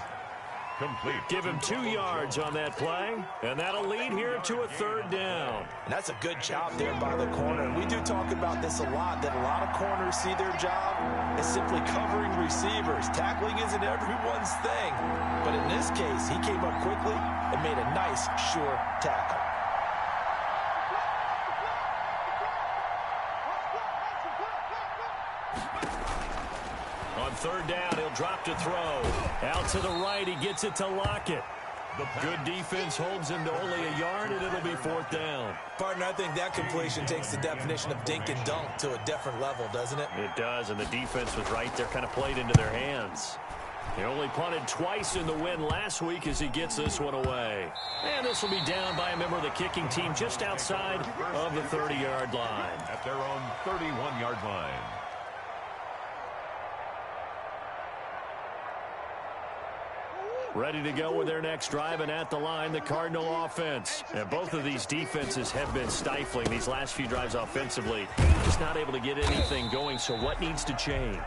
Complete. Give him 2 yards on that play, and that'll lead here to a 3rd down. And that's a good job there by the corner. And we do talk about this a lot, that a lot of corners see their job as simply covering receivers. Tackling isn't everyone's thing. But in this case, he came up quickly and made a nice, sure tackle. On 3rd down, he'll drop to throw. Out to the right, he gets it to Lockett. Good defense holds him to only a yard, and it'll be 4th down. Partner, I think that completion takes the definition of dink and dunk to a different level, doesn't it? It does, and the defense was right there, kind of played into their hands. He only punted twice in the win last week as he gets this one away. And this will be down by a member of the kicking team just outside of the 30-yard line. At their own 31-yard line. Ready to go with their next drive, and at the line, the Cardinal offense. And both of these defenses have been stifling these last few drives offensively. Just not able to get anything going, so what needs to change?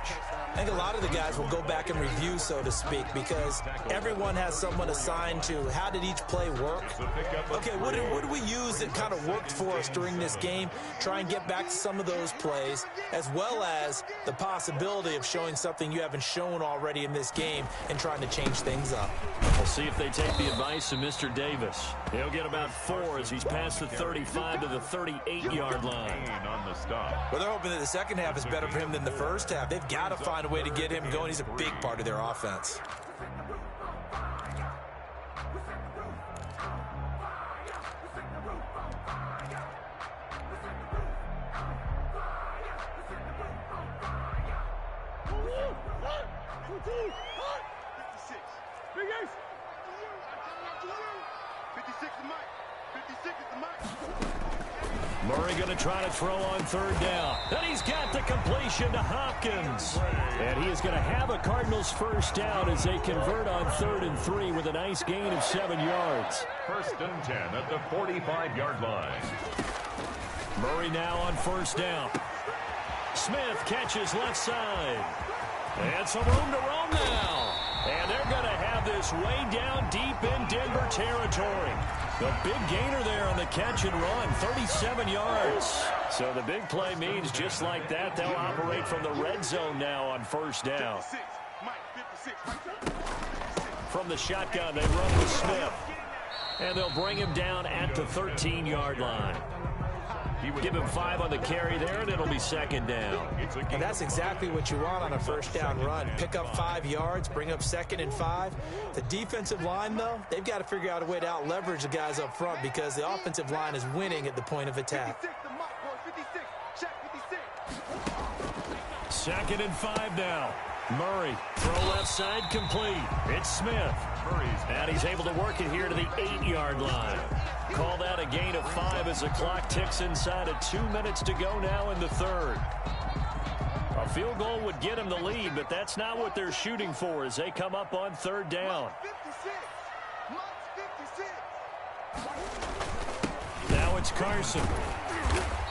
I think a lot of the guys will go back and review, so to speak, because everyone has someone assigned to how did each play work. Okay, what did we use that kind of worked for us during this game? Try and get back to some of those plays, as well as the possibility of showing something you haven't shown already in this game and trying to change things up. We'll see if they take the advice of Mr. Davis. He'll get about 4 as he's past the 35 to the 38-yard line. Well, they're hoping that the second half is better for him than the first half. They've got to find a way to get him going. He's a big part of their offense. Murray going to try to throw on third down. And he's got the completion to Hopkins. And he is going to have a Cardinals first down as they convert on 3rd and 3 with a nice gain of 7 yards. 1st and 10 at the 45-yard line. Murray now on first down. Smith catches left side. And some room to roam now. And they're going to have this way down deep in Denver territory. The big gainer there on the catch and run, 37 yards. So the big play means just like that, they'll operate from the red zone now on first down. From the shotgun, they run with Smith. And they'll bring him down at the 13-yard line. Give him 5 on the carry there, and it'll be second down. And that's exactly what you want on a first down run. Pick up 5 yards, bring up 2nd and 5. The defensive line, though, they've got to figure out a way to out-leverage the guys up front because the offensive line is winning at the point of attack. 2nd and 5 now. Murray, throw left side complete. It's Smith. And he's able to work it here to the 8-yard line. Call that a gain of 5 as the clock ticks inside of 2 minutes to go now in the 3rd. A field goal would get him the lead, but that's not what they're shooting for as they come up on 3rd down. Now it's Carson.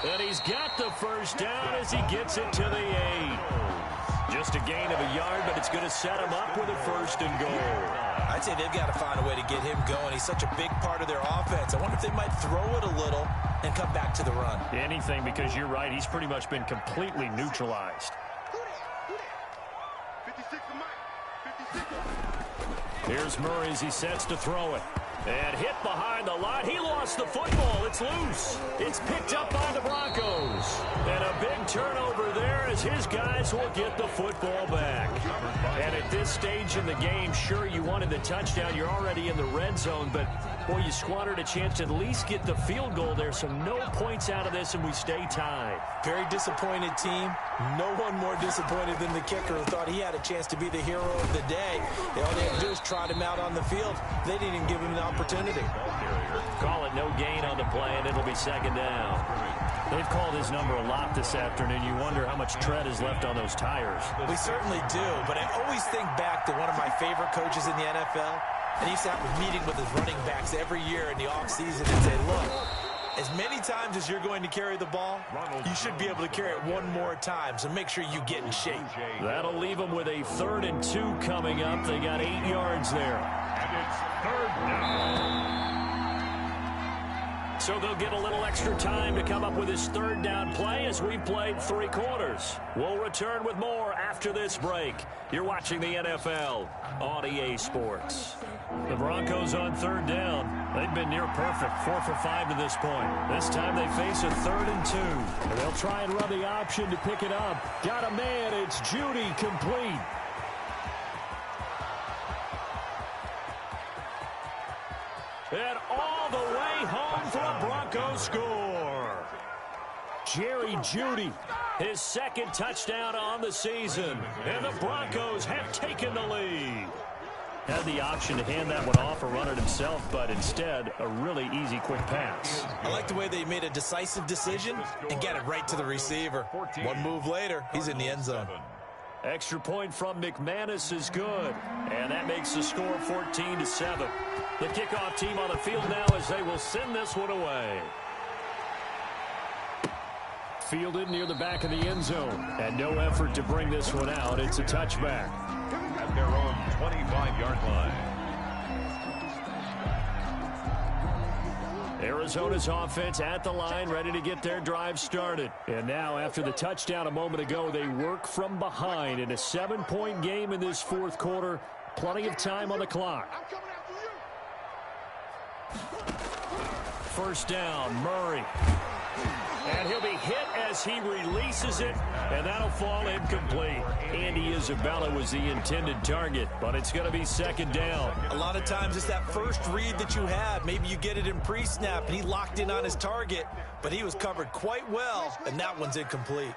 And he's got the first down as he gets it to the 8. Just a gain of a yard, but it's going to set him up with a 1st and goal. I'd say they've got to find a way to get him going. He's such a big part of their offense. I wonder if they might throw it a little and come back to the run. Anything, because you're right. He's pretty much been completely neutralized. Here's Murray as he sets to throw it. And hit behind the line. He lost the football. It's loose. It's picked up by the Broncos. And a big turnover there as his guys will get the football back. And at this stage in the game, sure, you wanted the touchdown. You're already in the red zone, but, boy, you squandered a chance to at least get the field goal there. So no points out of this, and we stay tied. Very disappointed team. No one more disappointed than the kicker who thought he had a chance to be the hero of the day. All they had to do is trot him out on the field. They didn't even give him an opportunity. Call it no gain on the play, and it'll be second down. They've called his number a lot this afternoon. You wonder how much tread is left on those tires. We certainly do, but I always think back to one of my favorite coaches in the NFL, and he used to have a meeting with his running backs every year in the offseason and say, look, as many times as you're going to carry the ball, you should be able to carry it one more time, so make sure you get in shape. That'll leave them with a 3rd and 2 coming up. They got 8 yards there. And it's 3rd down. So they'll get a little extra time to come up with his 3rd down play as we've played 3 quarters. We'll return with more after this break. You're watching the NFL on EA Sports. The Broncos on 3rd down. They've been near perfect, 4 for 5 to this point. This time they face a 3rd and 2. And they'll try and run the option to pick it up. Got a man. It's Judy complete. And all the way home for a Broncos score. Jerry Jeudy, his 2nd touchdown on the season. And the Broncos have taken the lead. Had the option to hand that one off or run it himself, but instead, a really easy, quick pass. I like the way they made a decisive decision and get it right to the receiver. One move later, he's in the end zone. Extra point from McManus is good. And that makes the score 14-7. The kickoff team on the field now as they will send this one away. Fielded near the back of the end zone. And no effort to bring this one out. It's a touchback. At their own 25-yard line. Arizona's offense at the line, ready to get their drive started. And now, after the touchdown a moment ago, they work from behind in a 7-point game in this fourth quarter. Plenty of time on the clock. First down, Murray. And he'll be hit as he releases it, and that'll fall incomplete. Andy Isabella was the intended target, but it's going to be second down. A lot of times it's that first read that you have. Maybe you get it in pre-snap, and he locked in on his target, but he was covered quite well, and that one's incomplete.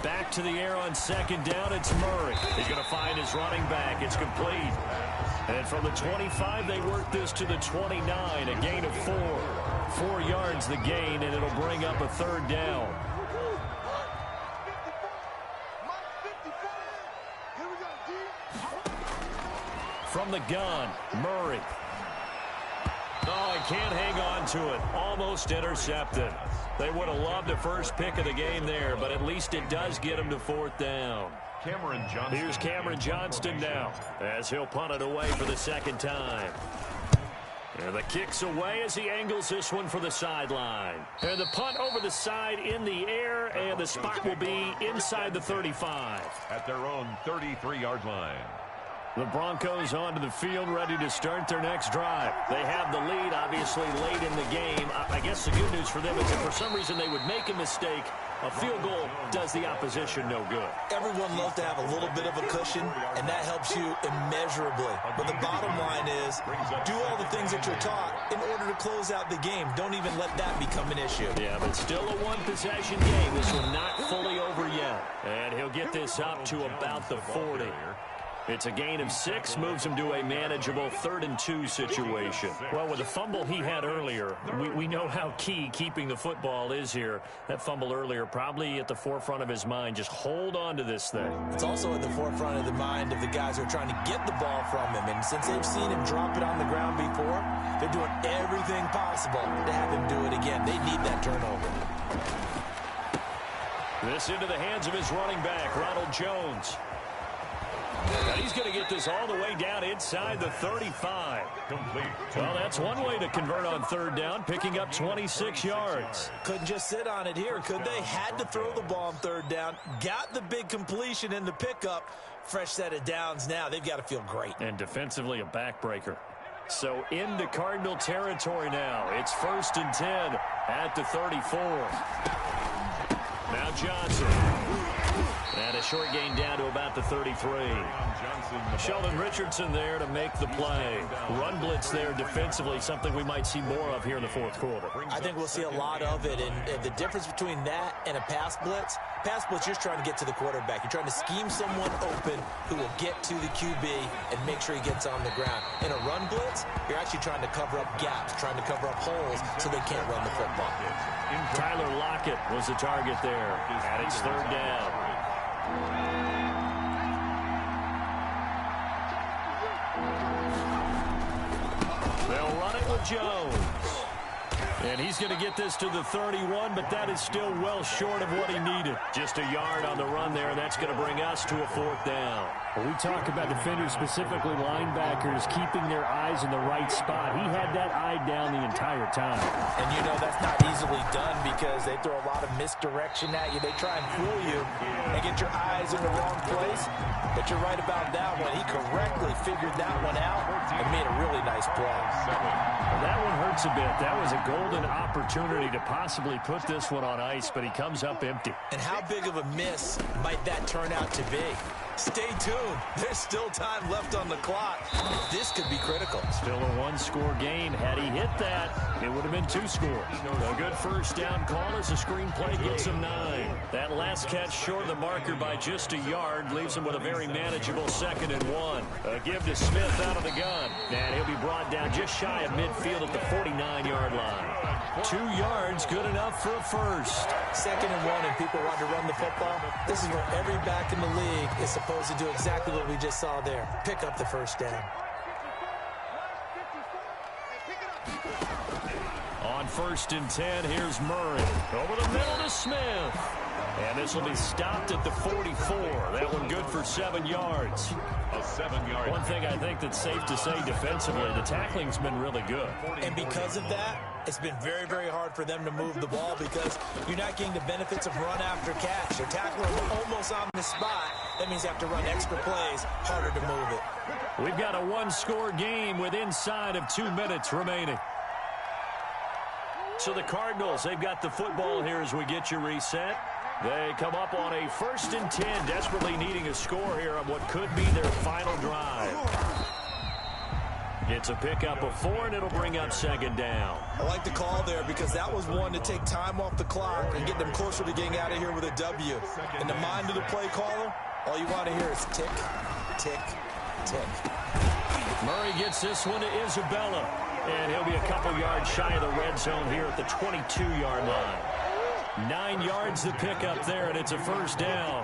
Back to the air on second down, it's Murray. He's going to find his running back. It's complete. And from the 25, they work this to the 29, a gain of 4. 4 yards the gain, and it'll bring up a third down. From the gun, Murray. Oh, he can't hang on to it. Almost intercepted. They would have loved the first pick of the game there, but at least it does get him to fourth down. Here's Cameron Johnston now, as he'll punt it away for the second time. And the kick's away as he angles this one for the sideline. And the punt over the side in the air, and the spot will be inside the 35. At their own 33-yard line. The Broncos onto the field, ready to start their next drive. They have the lead, obviously, late in the game. I guess the good news for them is if for some reason they would make a mistake, a field goal does the opposition no good. Everyone loves to have a little bit of a cushion, and that helps you immeasurably. But the bottom line is, do all the things that you're taught in order to close out the game. Don't even let that become an issue. Yeah, but still a one-possession game. This one not fully over yet. And he'll get this up to about the 40. It's a gain of 6, moves him to a manageable 3rd and 2 situation. Well, with the fumble he had earlier, we know how key keeping the football is here. That fumble earlier probably at the forefront of his mind. Just hold on to this thing. It's also at the forefront of the mind of the guys who are trying to get the ball from him. And since they've seen him drop it on the ground before, they're doing everything possible to have him do it again. They need that turnover. This into the hands of his running back, Ronald Jones. And he's going to get this all the way down inside the 35. Complete. Well, that's one way to convert on third down, picking up 26 yards. Couldn't just sit on it here, could they? Had to throw the ball on third down. Got the big completion in the pickup. Fresh set of downs now. They've got to feel great. And defensively a backbreaker. So into Cardinal territory now. It's 1st and 10 at the 34. Now Johnson. And a short gain down to about the 33. Sheldon Richardson there to make the play. Run blitz there defensively, something we might see more of here in the fourth quarter. I think we'll see a lot of it. And the difference between that and a pass blitz, you're just trying to get to the quarterback. You're trying to scheme someone open who will get to the QB and make sure he gets on the ground. In a run blitz, you're actually trying to cover up gaps, trying to cover up holes so they can't run the football. Tyler Lockett was the target there. And it's third down. They'll run it with Jones. And he's going to get this to the 31, but that is still well short of what he needed. Just a yard on the run there, and that's going to bring us to a fourth down. Well, we talk about defenders, specifically linebackers, keeping their eyes in the right spot. He had that eye down the entire time. And you know that's not easily done because they throw a lot of misdirection at you. They try and fool you and get your eyes in the wrong place. But you're right about that one. He correctly figured that one out and made a really nice play. Well, that one hurts a bit. That was a golden opportunity to possibly put this one on ice, but he comes up empty. And how big of a miss might that turn out to be? Stay tuned. There's still time left on the clock. This could be critical. Still a one-score game. Had he hit that, it would have been 2 scores. A good first down call as the screen play gets him 9. That last catch short of the marker by just a yard leaves him with a very manageable 2nd and 1. A give to Smith out of the gun. And he'll be brought down just shy of midfield at the 49-yard line. 2 yards, good enough for a first. 2nd and 1, and people want to run the football. This is where every back in the league is supposed to do exactly what we just saw there. Pick up the first down. On 1st and 10, here's Murray. Over the middle to Smith. And this will be stopped at the 44. That one good for 7 yards. A 7-yard. One thing I think that's safe to say defensively, the tackling's been really good. And because of that, it's been very, very hard for them to move the ball because you're not getting the benefits of run after catch. They're tackling almost on the spot. That means you have to run extra plays, harder to move it. We've got a one-score game with inside of 2 minutes remaining. So the Cardinals, they've got the football here as we get you reset. They come up on a 1st and 10, desperately needing a score here on what could be their final drive. It's a pickup of 4, and it'll bring up 2nd down. I like the call there because that was one to take time off the clock and get them closer to getting out of here with a W. In the mind of the play caller, all you want to hear is tick, tick, tick. Murray gets this one to Isabella, and he'll be a couple yards shy of the red zone here at the 22-yard line. 9 yards to pick up there, and it's a first down.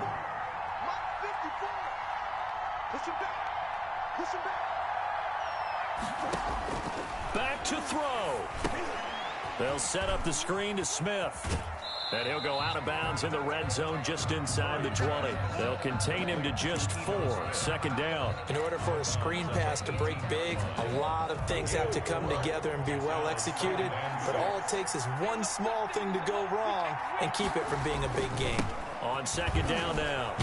Back to throw. They'll set up the screen to Smith. And he'll go out of bounds in the red zone just inside the 20. They'll contain him to just 4. 2nd down. In order for a screen pass to break big, a lot of things have to come together and be well executed. But all it takes is one small thing to go wrong and keep it from being a big game. On 2nd down now,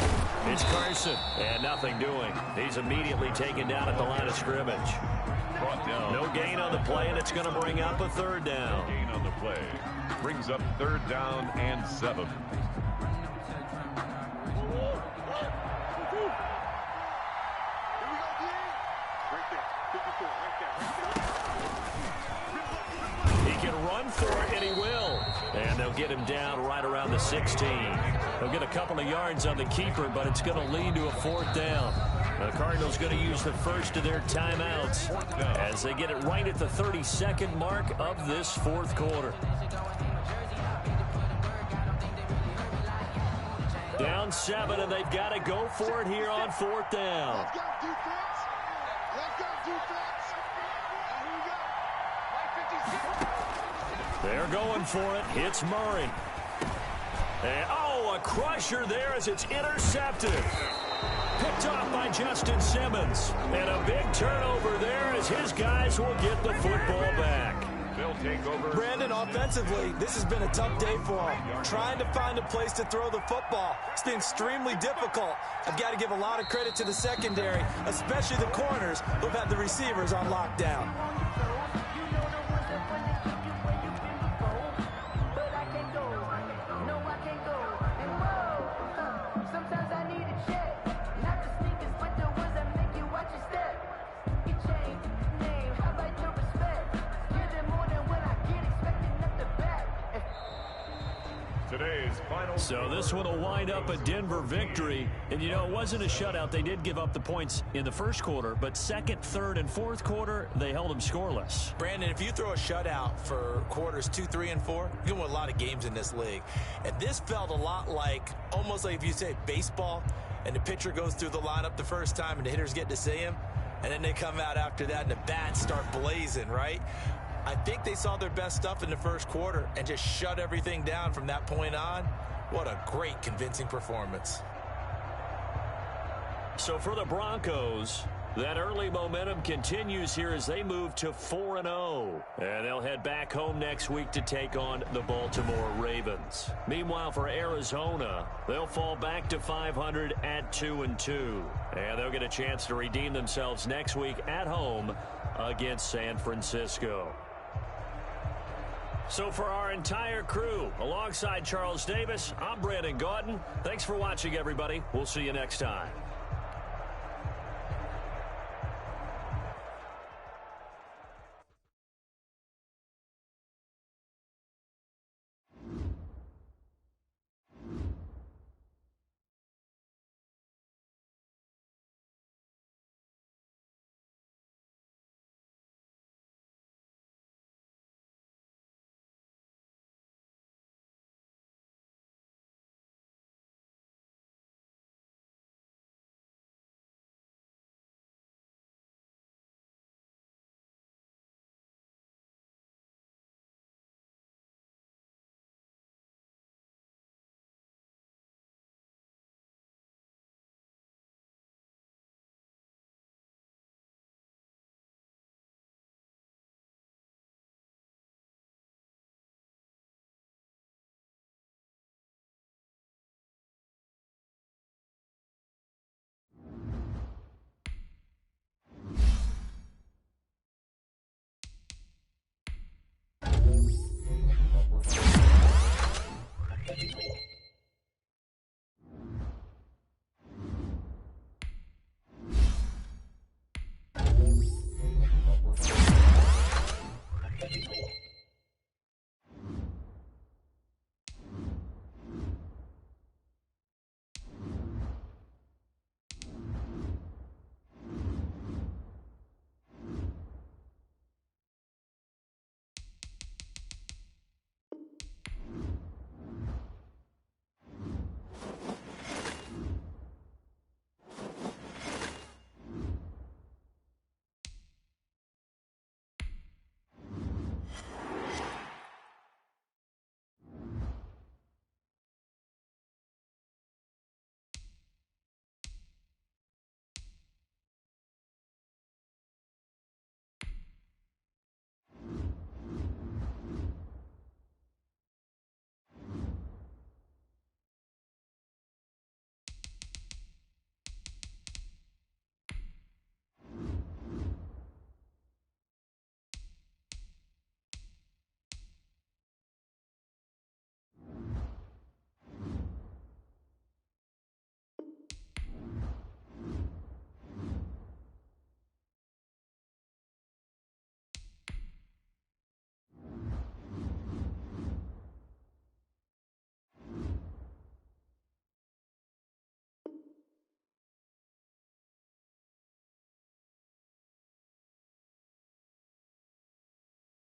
it's Carson, and nothing doing. He's immediately taken down at the line of scrimmage. Brought down. No gain on the play, and it's going to bring up a 3rd down. Gain on the play. Brings up 3rd down and 7. He can run for it, and he will. And they'll get him down right around the 16. They'll get a couple of yards on the keeper, but it's going to lead to a 4th down. The Cardinals going to use the first of their timeouts as they get it right at the 32nd mark of this 4th quarter. Down 7, and they've got to go for it here on 4th down. They're going for it. It's Murray. And, oh, a crusher there as it's intercepted. Picked off by Justin Simmons. And a big turnover there as his guys will get the football back. They'll take over. Brandon, offensively, this has been a tough day for him. Trying to find a place to throw the football. It's been extremely difficult. I've got to give a lot of credit to the secondary, especially the corners who've had the receivers on lockdown. So this one will wind up a Denver victory. And, you know, it wasn't a shutout. They did give up the points in the first quarter, but 2nd, 3rd, and 4th quarter, they held them scoreless. Brandon, if you throw a shutout for quarters 2, 3, and 4, you can win a lot of games in this league. And this felt a lot like, almost like if you say baseball, and the pitcher goes through the lineup the first time, and the hitters get to see him, and then they come out after that, and the bats start blazing, right? I think they saw their best stuff in the first quarter and just shut everything down from that point on. What a great, convincing performance. So for the Broncos, that early momentum continues here as they move to 4-0. And they'll head back home next week to take on the Baltimore Ravens. Meanwhile, for Arizona, they'll fall back to 500 at 2-2. And they'll get a chance to redeem themselves next week at home against San Francisco. So for our entire crew, alongside Charles Davis, I'm Brandon Gaudin. Thanks for watching, everybody. We'll see you next time.